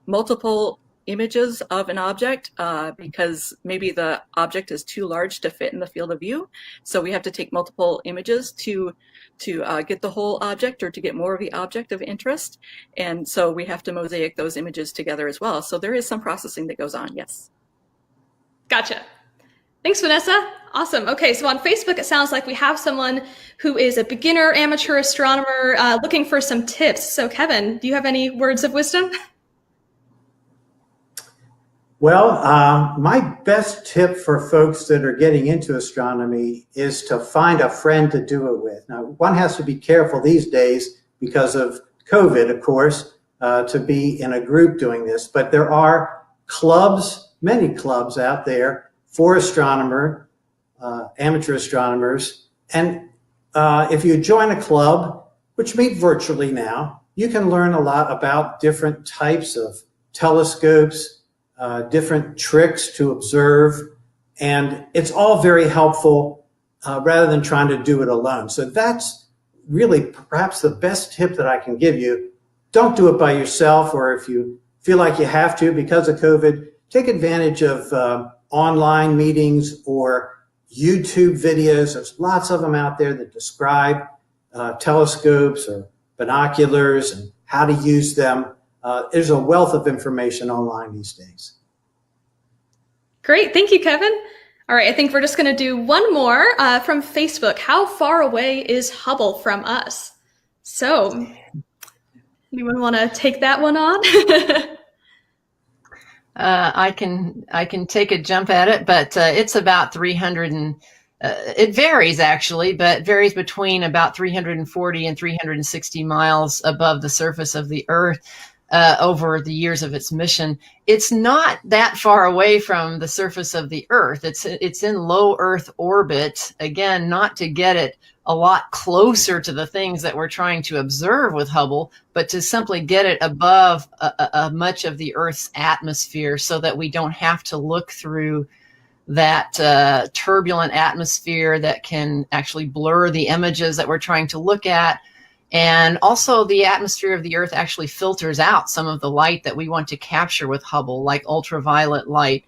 multiple images of an object because maybe the object is too large to fit in the field of view. So we have to take multiple images to get the whole object or to get more of the object of interest. And so we have to mosaic those images together as well. So there is some processing that goes on, yes. Gotcha. Thanks, Vanessa. Awesome. Okay, so on Facebook, it sounds like we have someone who is a beginner amateur astronomer looking for some tips. So Kevin, do you have any words of wisdom? Well, my best tip for folks that are getting into astronomy is to find a friend to do it with. Now, one has to be careful these days because of COVID, of course, to be in a group doing this, but there are clubs, many clubs out there for amateur astronomers. And if you join a club, which meet virtually now, you can learn a lot about different types of telescopes, different tricks to observe, and it's all very helpful rather than trying to do it alone. So that's really perhaps the best tip that I can give you. Don't do it by yourself, or if you feel like you have to because of COVID, take advantage of online meetings or YouTube videos. There's lots of them out there that describe telescopes or binoculars and how to use them. There's a wealth of information online these days. Great. Thank you, Kevin. All right. I think we're just going to do one more from Facebook. How far away is Hubble from us? So anyone want to take that one on? I can take a jump at it, but it's about 300 and it varies actually, but varies between about 340 and 360 miles above the surface of the Earth over the years of its mission. It's not that far away from the surface of the Earth. It's in low Earth orbit, again, not to get it a lot closer to the things that we're trying to observe with Hubble, but to simply get it above much of the Earth's atmosphere so that we don't have to look through that turbulent atmosphere that can actually blur the images that we're trying to look at. And also the atmosphere of the Earth actually filters out some of the light that we want to capture with Hubble, like ultraviolet light.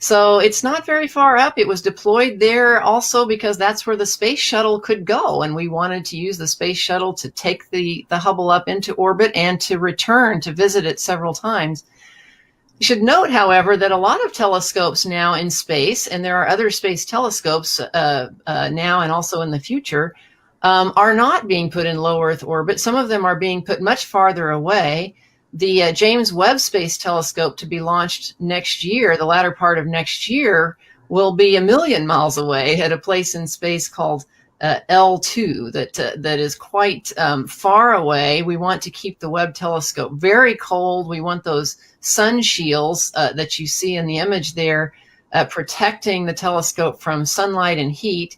So it's not very far up. It was deployed there also because that's where the space shuttle could go. And we wanted to use the space shuttle to take the Hubble up into orbit and to return to visit it several times. You should note, however, that a lot of telescopes now in space, and there are other space telescopes now and also in the future, are not being put in low Earth orbit. Some of them are being put much farther away. The James Webb Space Telescope, to be launched next year, the latter part of next year, will be 1 million miles away at a place in space called L2 that is quite far away. We want to keep the Webb telescope very cold. We want those sun shields that you see in the image there protecting the telescope from sunlight and heat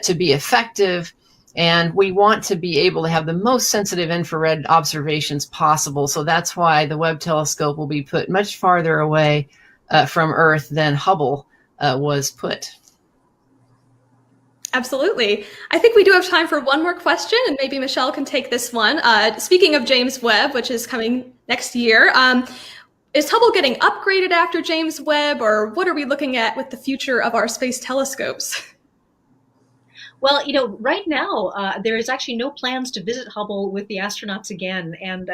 to be effective. And we want to be able to have the most sensitive infrared observations possible. So that's why the Webb telescope will be put much farther away from Earth than Hubble was put. Absolutely. I think we do have time for one more question, and maybe Michelle can take this one. Speaking of James Webb, which is coming next year, is Hubble getting upgraded after James Webb, or what are we looking at with the future of our space telescopes? Well, right now there is actually no plans to visit Hubble with the astronauts again, and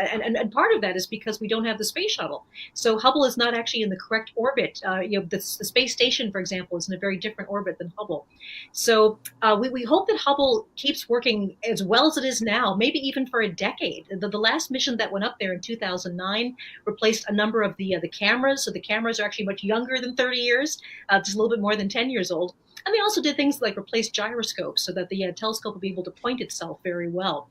part of that is because we don't have the space shuttle. So Hubble is not actually in the correct orbit. The space station, for example, is in a very different orbit than Hubble. So we hope that Hubble keeps working as well as it is now, maybe even for a decade. The last mission that went up there in 2009 replaced a number of the cameras. So the cameras are actually much younger than 30 years, just a little bit more than 10 years old. And they also did things like replace gyroscopes so that the telescope will be able to point itself very well.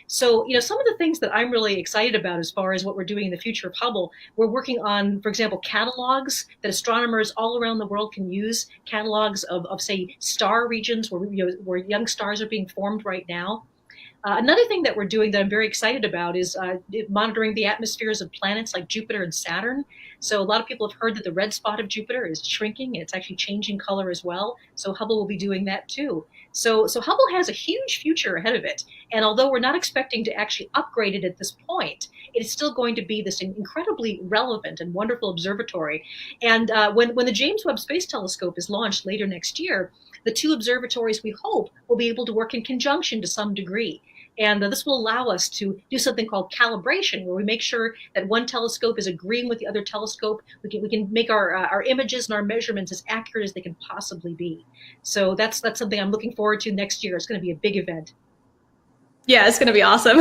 So, some of the things that I'm really excited about as far as what we're doing in the future of Hubble, we're working on, for example, catalogs that astronomers all around the world can use, catalogs of say, star regions where young stars are being formed right now. Another thing that we're doing that I'm very excited about is monitoring the atmospheres of planets like Jupiter and Saturn. So a lot of people have heard that the red spot of Jupiter is shrinking and it's actually changing color as well. So Hubble will be doing that too. So Hubble has a huge future ahead of it. And although we're not expecting to actually upgrade it at this point, it is still going to be this incredibly relevant and wonderful observatory. And when the James Webb Space Telescope is launched later next year, the two observatories, we hope, will be able to work in conjunction to some degree. And this will allow us to do something called calibration, where we make sure that one telescope is agreeing with the other telescope. We can make our images and our measurements as accurate as they can possibly be. So that's something I'm looking forward to next year. It's going to be a big event. Yeah, it's going to be awesome.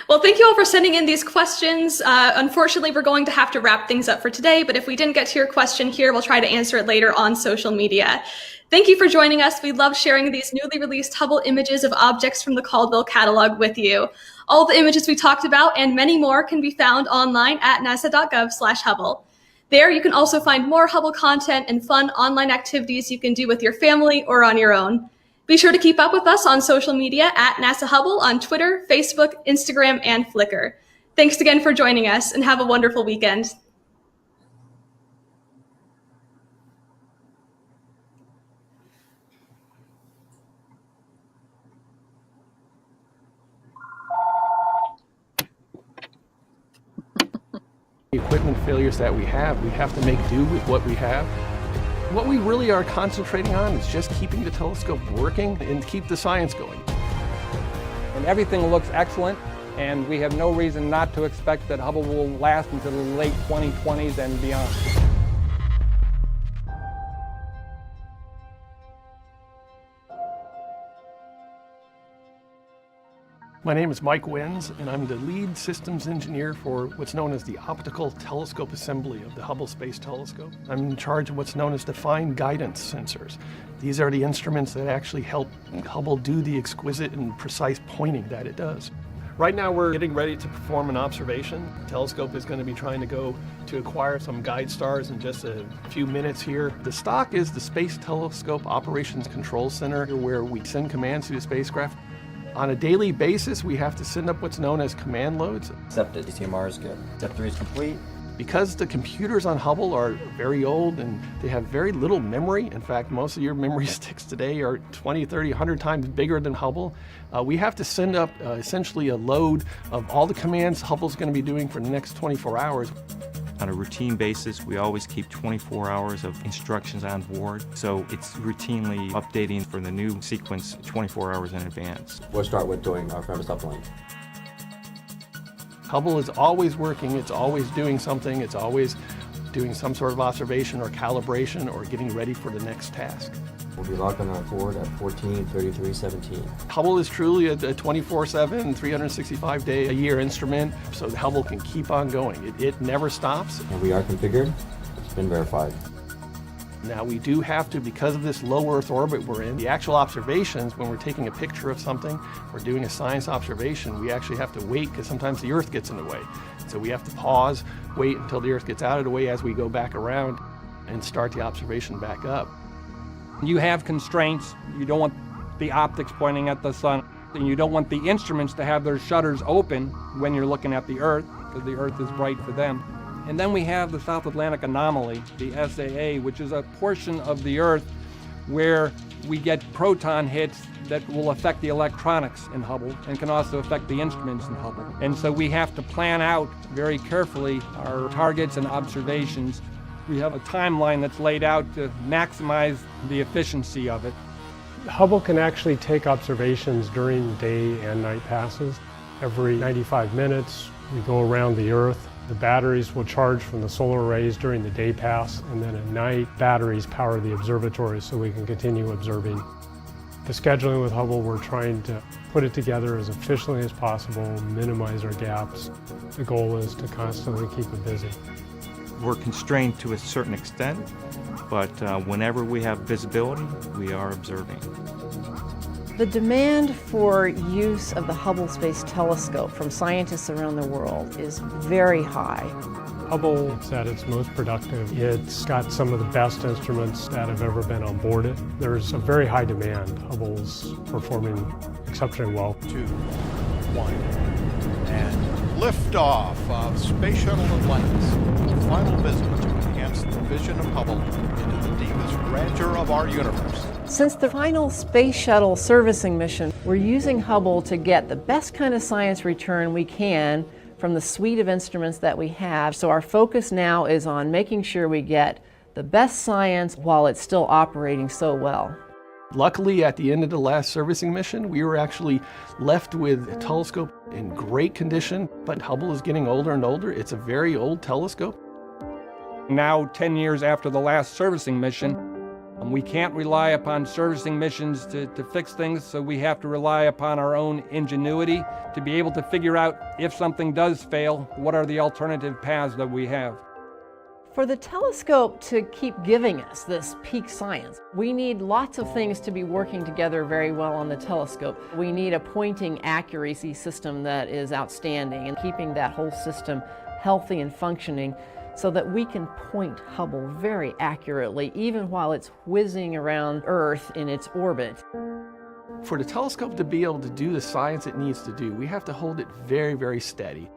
Well, thank you all for sending in these questions. Unfortunately, we're going to have to wrap things up for today, but if we didn't get to your question here, we'll try to answer it later on social media. Thank you for joining us. We love sharing these newly released Hubble images of objects from the Caldwell catalog with you. All the images we talked about and many more can be found online at nasa.gov/Hubble. There, you can also find more Hubble content and fun online activities you can do with your family or on your own. Be sure to keep up with us on social media at NASA Hubble on Twitter, Facebook, Instagram, and Flickr. Thanks again for joining us, and have a wonderful weekend. The equipment failures that we have to make do with what we have. What we really are concentrating on is just keeping the telescope working and keep the science going. And everything looks excellent, and we have no reason not to expect that Hubble will last until the late 2020s and beyond. My name is Mike Wenz, and I'm the lead systems engineer for what's known as the Optical Telescope Assembly of the Hubble Space Telescope. I'm in charge of what's known as the fine guidance sensors. These are the instruments that actually help Hubble do the exquisite and precise pointing that it does. Right now we're getting ready to perform an observation. The telescope is going to be trying to go to acquire some guide stars in just a few minutes here. The stock is the Space Telescope Operations Control Center, where we send commands to the spacecraft. On a daily basis, we have to send up what's known as command loads. Accepted. DTMR is good. Step 3 is complete. Because the computers on Hubble are very old and they have very little memory, in fact, most of your memory sticks today are 20, 30, 100 times bigger than Hubble, we have to send up essentially a load of all the commands Hubble's going to be doing for the next 24 hours. On a routine basis, we always keep 24 hours of instructions on board, so it's routinely updating for the new sequence 24 hours in advance. We'll start with doing our premise uplink. Hubble is always working, it's always doing something, it's always doing some sort of observation or calibration or getting ready for the next task. We'll be logged on our board at 14:33:17. Hubble is truly a 24/7, 365-day-a-year instrument, so Hubble can keep on going. It never stops. And we are configured. It's been verified. Now we do have to, because of this low Earth orbit we're in, the actual observations, when we're taking a picture of something, we're doing a science observation, we actually have to wait because sometimes the Earth gets in the way. So we have to pause, wait until the Earth gets out of the way as we go back around and start the observation back up. You have constraints. You don't want the optics pointing at the sun, and you don't want the instruments to have their shutters open when you're looking at the Earth, because the Earth is bright for them. And then we have the South Atlantic Anomaly, the SAA, which is a portion of the Earth where we get proton hits that will affect the electronics in Hubble and can also affect the instruments in Hubble. And so we have to plan out very carefully our targets and observations. We have a timeline that's laid out to maximize the efficiency of it. Hubble can actually take observations during day and night passes. Every 95 minutes, we go around the Earth. The batteries will charge from the solar rays during the day pass, and then at night, batteries power the observatory so we can continue observing. The scheduling with Hubble, we're trying to put it together as efficiently as possible, minimize our gaps. The goal is to constantly keep it busy. We're constrained to a certain extent, but whenever we have visibility, we are observing. The demand for use of the Hubble Space Telescope from scientists around the world is very high. Hubble is at its most productive. It's got some of the best instruments that have ever been on board it. There's a very high demand. Hubble's performing extremely exceptionally well. 2, 1, and liftoff of Space Shuttle Atlantis, the final visit to enhance the vision of Hubble into the deepest grandeur of our universe. Since the final Space Shuttle servicing mission, we're using Hubble to get the best kind of science return we can from the suite of instruments that we have. So our focus now is on making sure we get the best science while it's still operating so well. Luckily, at the end of the last servicing mission, we were actually left with a telescope in great condition, but Hubble is getting older and older. It's a very old telescope. Now, 10 years after the last servicing mission, we can't rely upon servicing missions to fix things, so we have to rely upon our own ingenuity to be able to figure out if something does fail, what are the alternative paths that we have. For the telescope to keep giving us this peak science, we need lots of things to be working together very well on the telescope. We need a pointing accuracy system that is outstanding and keeping that whole system healthy and functioning so that we can point Hubble very accurately even while it's whizzing around Earth in its orbit. For the telescope to be able to do the science it needs to do, we have to hold it very, very steady.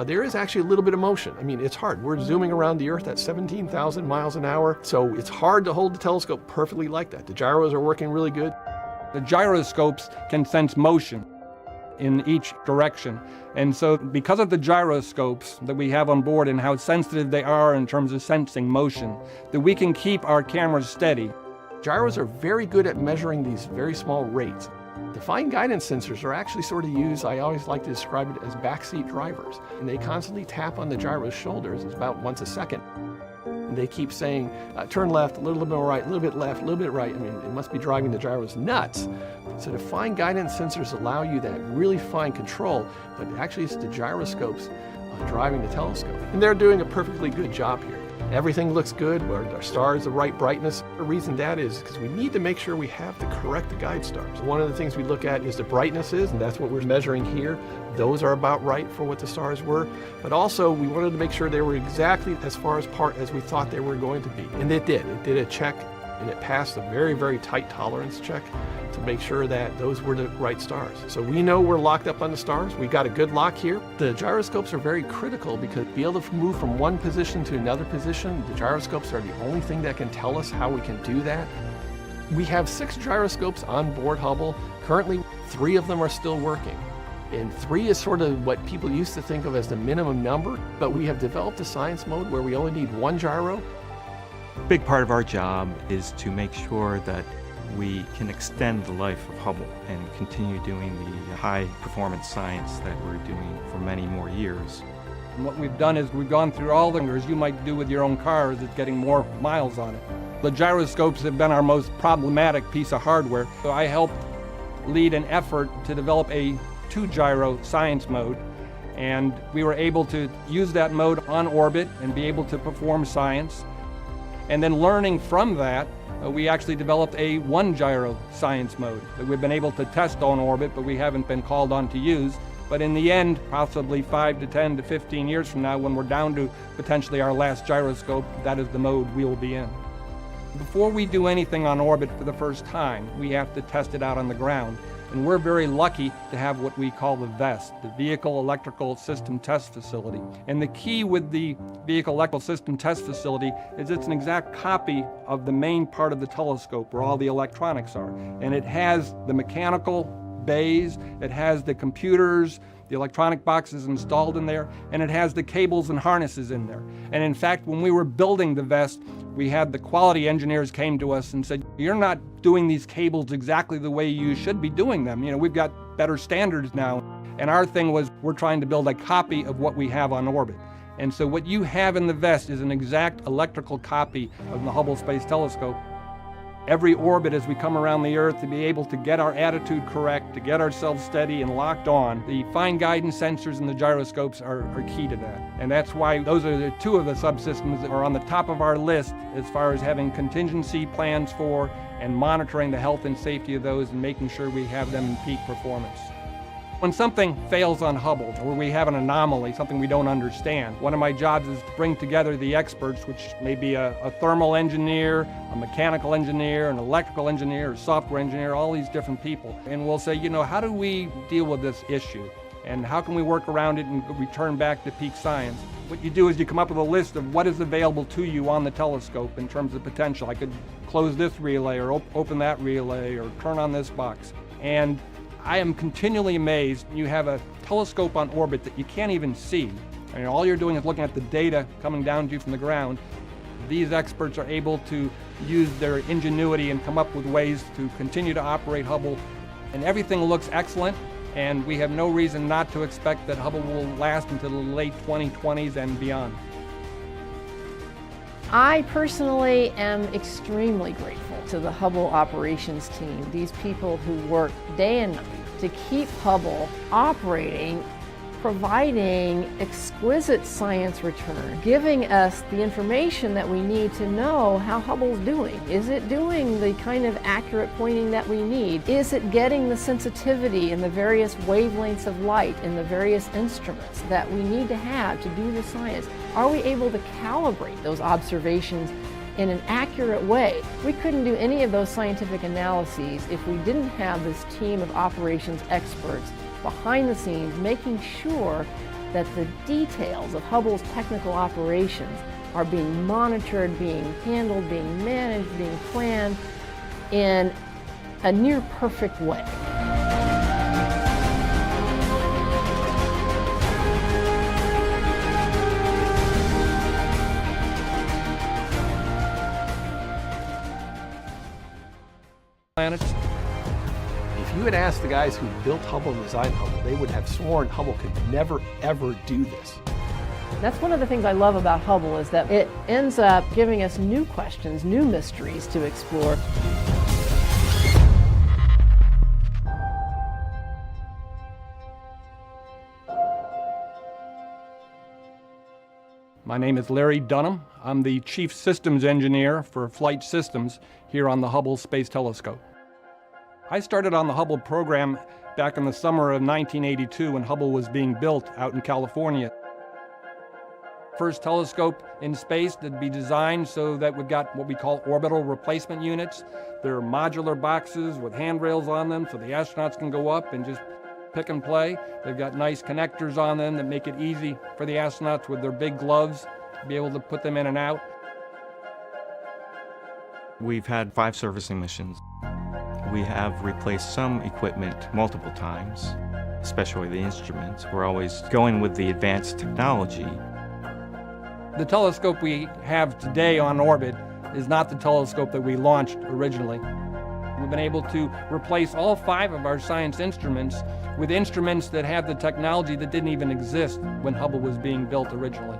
There is actually a little bit of motion. I mean, it's hard. We're zooming around the Earth at 17,000 miles an hour, so it's hard to hold the telescope perfectly like that. The gyros are working really good. The gyroscopes can sense motion in each direction. And so because of the gyroscopes that we have on board and how sensitive they are in terms of sensing motion, that we can keep our cameras steady. Gyros are very good at measuring these very small rates. The fine guidance sensors are actually sort of used, I always like to describe it as backseat drivers. And they constantly tap on the gyro's shoulders, it's about once a second. And they keep saying, turn left, a little bit right, a little bit left, a little bit right. I mean, it must be driving the gyros nuts. So the fine guidance sensors allow you that really fine control, but actually it's the gyroscopes driving the telescope. And they're doing a perfectly good job here. Everything looks good, our stars the right brightness. The reason that is because we need to make sure we have the correct guide stars. One of the things we look at is the brightnesses, and that's what we're measuring here. Those are about right for what the stars were. But also we wanted to make sure they were exactly as far apart as we thought they were going to be. And it did. It did a check, and it passed a very, very tight tolerance check to make sure that those were the right stars. So we know we're locked up on the stars. We got a good lock here. The gyroscopes are very critical because to be able to move from one position to another position, the gyroscopes are the only thing that can tell us how we can do that. We have 6 gyroscopes on board Hubble. Currently, 3 of them are still working. And 3 is sort of what people used to think of as the minimum number, but we have developed a science mode where we only need 1 gyro. A big part of our job is to make sure that we can extend the life of Hubble and continue doing the high performance science that we're doing for many more years. And what we've done is we've gone through all the things you might do with your own car is it's getting more miles on it. The gyroscopes have been our most problematic piece of hardware. So I helped lead an effort to develop a 2-gyro science mode, and we were able to use that mode on orbit and be able to perform science. And then learning from that, we actually developed a 1-gyro science mode that we've been able to test on orbit, but we haven't been called on to use. But in the end, possibly 5 to 10 to 15 years from now, when we're down to potentially our last gyroscope, that is the mode we will be in. Before we do anything on orbit for the first time, we have to test it out on the ground. And we're very lucky to have what we call the VEST, the Vehicle Electrical System Test Facility. And the key with the Vehicle Electrical System Test Facility is it's an exact copy of the main part of the telescope where all the electronics are. And it has the mechanical bays, it has the computers, the electronic boxes installed in there, and it has the cables and harnesses in there. And in fact, when we were building the VEST, we had the quality engineers came to us and said, you're not doing these cables exactly the way you should be doing them. You know, we've got better standards now. And our thing was, we're trying to build a copy of what we have on orbit. And so what you have in the VEST is an exact electrical copy of the Hubble Space Telescope. Every orbit as we come around the Earth, to be able to get our attitude correct, to get ourselves steady and locked on, the fine guidance sensors and the gyroscopes are key to that. And that's why those are the 2 of the subsystems that are on the top of our list as far as having contingency plans for and monitoring the health and safety of those and making sure we have them in peak performance. When something fails on Hubble, or we have an anomaly, something we don't understand, one of my jobs is to bring together the experts, which may be a thermal engineer, a mechanical engineer, an electrical engineer, a software engineer, all these different people. And we'll say, how do we deal with this issue? And how can we work around it and return back to peak science? What you do is you come up with a list of what is available to you on the telescope in terms of potential. I could close this relay or open that relay or turn on this box. And I am continually amazed. You have a telescope on orbit that you can't even see. All you're doing is looking at the data coming down to you from the ground. These experts are able to use their ingenuity and come up with ways to continue to operate Hubble. And everything looks excellent, and we have no reason not to expect that Hubble will last until the late 2020s and beyond. I personally am extremely grateful to the Hubble operations team, these people who work day and night to keep Hubble operating, providing exquisite science return, giving us the information that we need to know how Hubble's doing. Is it doing the kind of accurate pointing that we need? Is it getting the sensitivity and the various wavelengths of light in the various instruments that we need to have to do the science? Are we able to calibrate those observations in an accurate way? We couldn't do any of those scientific analyses if we didn't have this team of operations experts behind the scenes making sure that the details of Hubble's technical operations are being monitored, being handled, being managed, being planned in a near perfect way. Planets. If you had asked the guys who built Hubble and designed Hubble, they would have sworn Hubble could never, ever do this. That's one of the things I love about Hubble, is that it ends up giving us new questions, new mysteries to explore. My name is Larry Dunham. I'm the Chief Systems Engineer for Flight Systems here on the Hubble Space Telescope. I started on the Hubble program back in the summer of 1982 when Hubble was being built out in California. First telescope in space that'd be designed so that we've got what we call orbital replacement units. They're modular boxes with handrails on them so the astronauts can go up and just pick and play. They've got nice connectors on them that make it easy for the astronauts with their big gloves to be able to put them in and out. We've had 5 servicing missions. We have replaced some equipment multiple times, especially the instruments. We're always going with the advanced technology. The telescope we have today on orbit is not the telescope that we launched originally. We've been able to replace all 5 of our science instruments with instruments that have the technology that didn't even exist when Hubble was being built originally.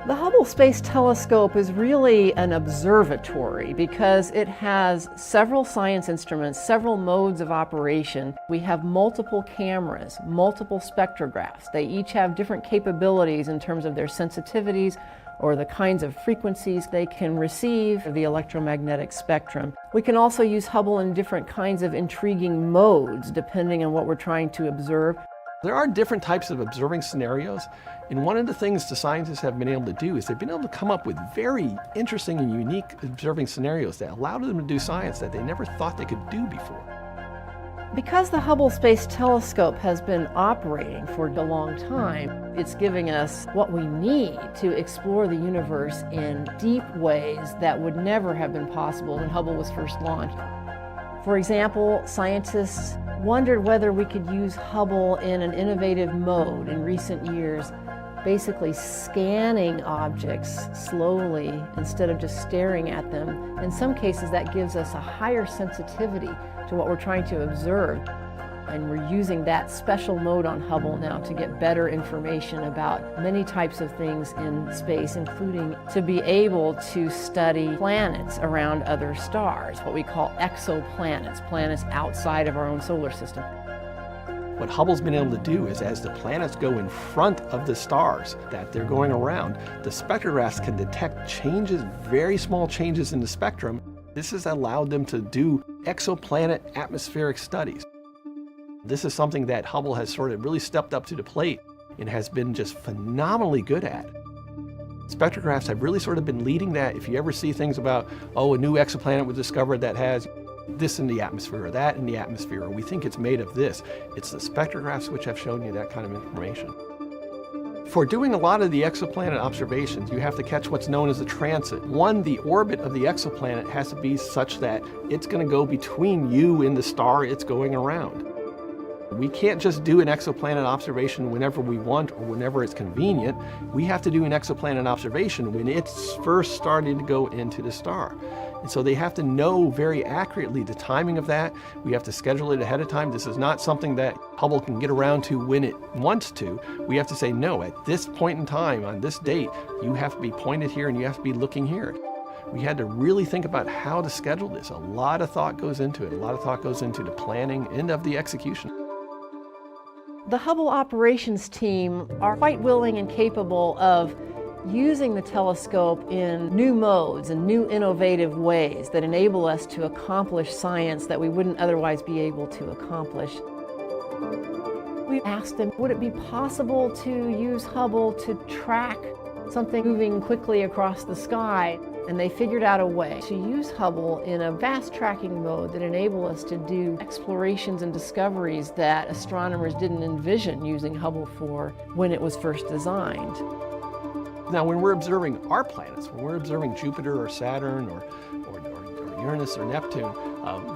The Hubble Space Telescope is really an observatory because it has several science instruments, several modes of operation. We have multiple cameras, multiple spectrographs. They each have different capabilities in terms of their sensitivities or the kinds of frequencies they can receive, the electromagnetic spectrum. We can also use Hubble in different kinds of intriguing modes depending on what we're trying to observe. There are different types of observing scenarios, and one of the things the scientists have been able to do is they've been able to come up with very interesting and unique observing scenarios that allowed them to do science that they never thought they could do before. Because the Hubble Space Telescope has been operating for a long time, it's giving us what we need to explore the universe in deep ways that would never have been possible when Hubble was first launched. For example, scientists wondered whether we could use Hubble in an innovative mode in recent years, basically scanning objects slowly instead of just staring at them. In some cases, that gives us a higher sensitivity to what we're trying to observe. And we're using that special mode on Hubble now to get better information about many types of things in space, including to be able to study planets around other stars, what we call exoplanets, planets outside of our own solar system. What Hubble's been able to do is as the planets go in front of the stars that they're going around, the spectrographs can detect changes, very small changes in the spectrum. This has allowed them to do exoplanet atmospheric studies. This is something that Hubble has sort of really stepped up to the plate and has been just phenomenally good at. Spectrographs have really sort of been leading that. If you ever see things about, oh, a new exoplanet was discovered that has this in the atmosphere or that in the atmosphere, or we think it's made of this, it's the spectrographs which have shown you that kind of information. For doing a lot of the exoplanet observations, you have to catch what's known as a transit. One, the orbit of the exoplanet has to be such that it's going to go between you and the star it's going around. We can't just do an exoplanet observation whenever we want or whenever it's convenient. We have to do an exoplanet observation when it's first starting to go into the star. And so they have to know very accurately the timing of that. We have to schedule it ahead of time. This is not something that Hubble can get around to when it wants to. We have to say, no, at this point in time, on this date, you have to be pointed here and you have to be looking here. We had to really think about how to schedule this. A lot of thought goes into it. A lot of thought goes into the planning and of the execution. The Hubble operations team are quite willing and capable of using the telescope in new modes and new innovative ways that enable us to accomplish science that we wouldn't otherwise be able to accomplish. We asked them, would it be possible to use Hubble to track something moving quickly across the sky? And they figured out a way to use Hubble in a vast tracking mode that enable us to do explorations and discoveries that astronomers didn't envision using Hubble for when it was first designed. Now, when we're observing our planets, when we're observing Jupiter or Saturn or Uranus or Neptune,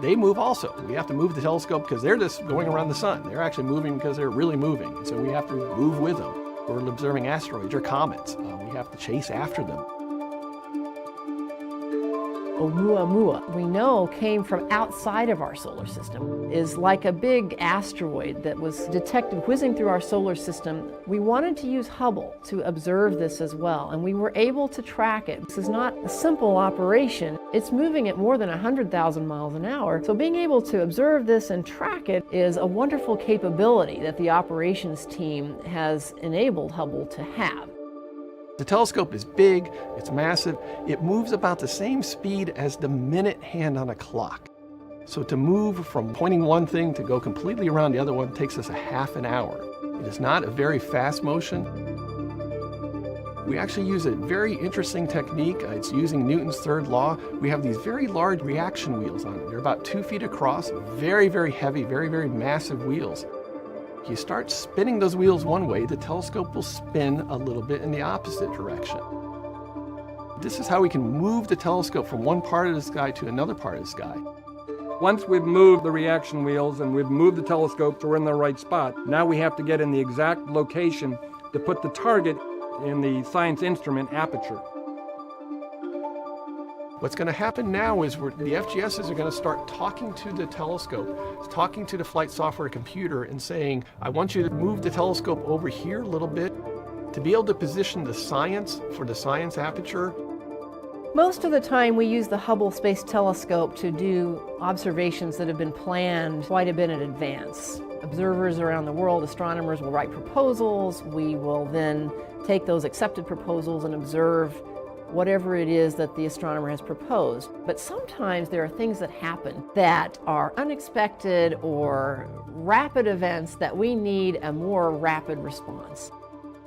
they move also. We have to move the telescope because they're just going around the sun. They're actually moving because they're really moving. And so we have to move with them. We're observing asteroids or comets. We have to chase after them. Oumuamua, we know came from outside of our solar system, is like a big asteroid that was detected whizzing through our solar system. We wanted to use Hubble to observe this as well, and we were able to track it. This is not a simple operation. It's moving at more than 100,000 miles an hour, so being able to observe this and track it is a wonderful capability that the operations team has enabled Hubble to have. The telescope is big, it's massive, it moves about the same speed as the minute hand on a clock. So to move from pointing one thing to go completely around the other one takes us a half an hour. It is not a very fast motion. We actually use a very interesting technique. It's using Newton's third law. We have these very large reaction wheels on it. They're about 2 feet across, very, very heavy, very, very massive wheels. You start spinning those wheels one way, the telescope will spin a little bit in the opposite direction. This is how we can move the telescope from one part of the sky to another part of the sky. Once we've moved the reaction wheels and we've moved the telescope so we're in the right spot, now we have to get in the exact location to put the target in the science instrument aperture. What's going to happen now is the FGSs are going to start talking to the telescope, talking to the flight software computer and saying, I want you to move the telescope over here a little bit to be able to position the science for the science aperture. Most of the time we use the Hubble Space Telescope to do observations that have been planned quite a bit in advance. Observers around the world, astronomers will write proposals. We will then take those accepted proposals and observe whatever it is that the astronomer has proposed. But sometimes there are things that happen that are unexpected or rapid events that we need a more rapid response.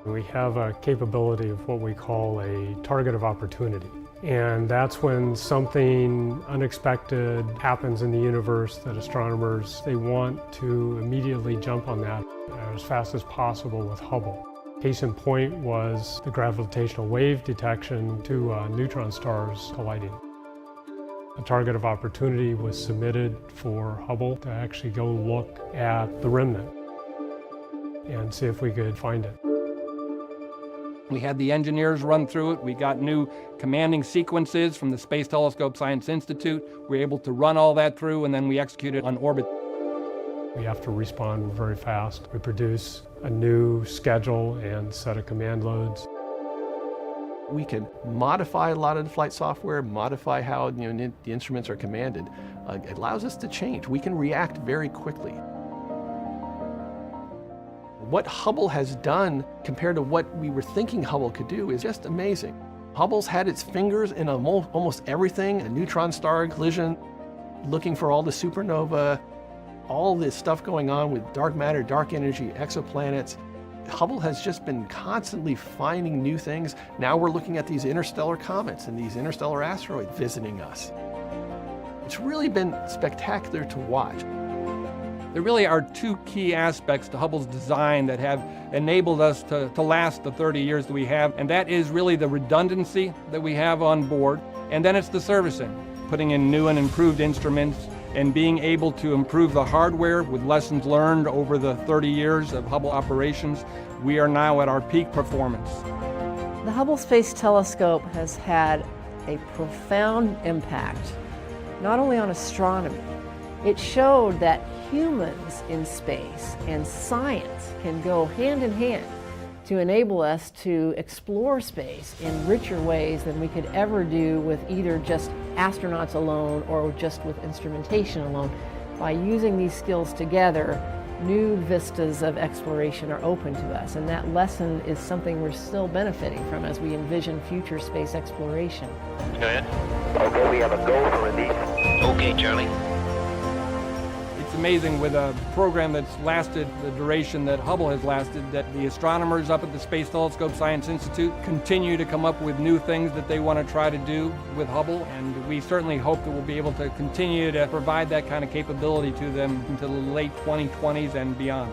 We have a capability of what we call a target of opportunity. And that's when something unexpected happens in the universe that astronomers, they want to immediately jump on that as fast as possible with Hubble. Case in point was the gravitational wave detection to neutron stars colliding. A target of opportunity was submitted for Hubble to actually go look at the remnant and see if we could find it. We had the engineers run through it. We got new commanding sequences from the Space Telescope Science Institute. We were able to run all that through, and then we executed on orbit. We have to respond very fast. We produce a new schedule and set of command loads. We can modify a lot of the flight software, modify how the instruments are commanded. It allows us to change. We can react very quickly. What Hubble has done compared to what we were thinking Hubble could do is just amazing. Hubble's had its fingers in almost everything, a neutron star collision, looking for all the supernova. all this stuff going on with dark matter, dark energy, exoplanets. Hubble has just been constantly finding new things. Now we're looking at these interstellar comets and these interstellar asteroids visiting us. It's really been spectacular to watch. There really are two key aspects to Hubble's design that have enabled us to last the 30 years that we have, and that is really the redundancy that we have on board, and then it's the servicing, putting in new and improved instruments, and being able to improve the hardware with lessons learned over the 30 years of Hubble operations. We are now at our peak performance. The Hubble Space Telescope has had a profound impact, not only on astronomy. It showed that humans in space and science can go hand in hand to enable us to explore space in richer ways than we could ever do with either just astronauts alone or just with instrumentation alone. By using these skills together, new vistas of exploration are open to us, and that lesson is something we're still benefiting from as we envision future space exploration. Go ahead. Okay, we have a go for release. Okay, Charlie. It's amazing with a program that's lasted the duration that Hubble has lasted, that the astronomers up at the Space Telescope Science Institute continue to come up with new things that they want to try to do with Hubble, and we certainly hope that we'll be able to continue to provide that kind of capability to them into the late 2020s and beyond.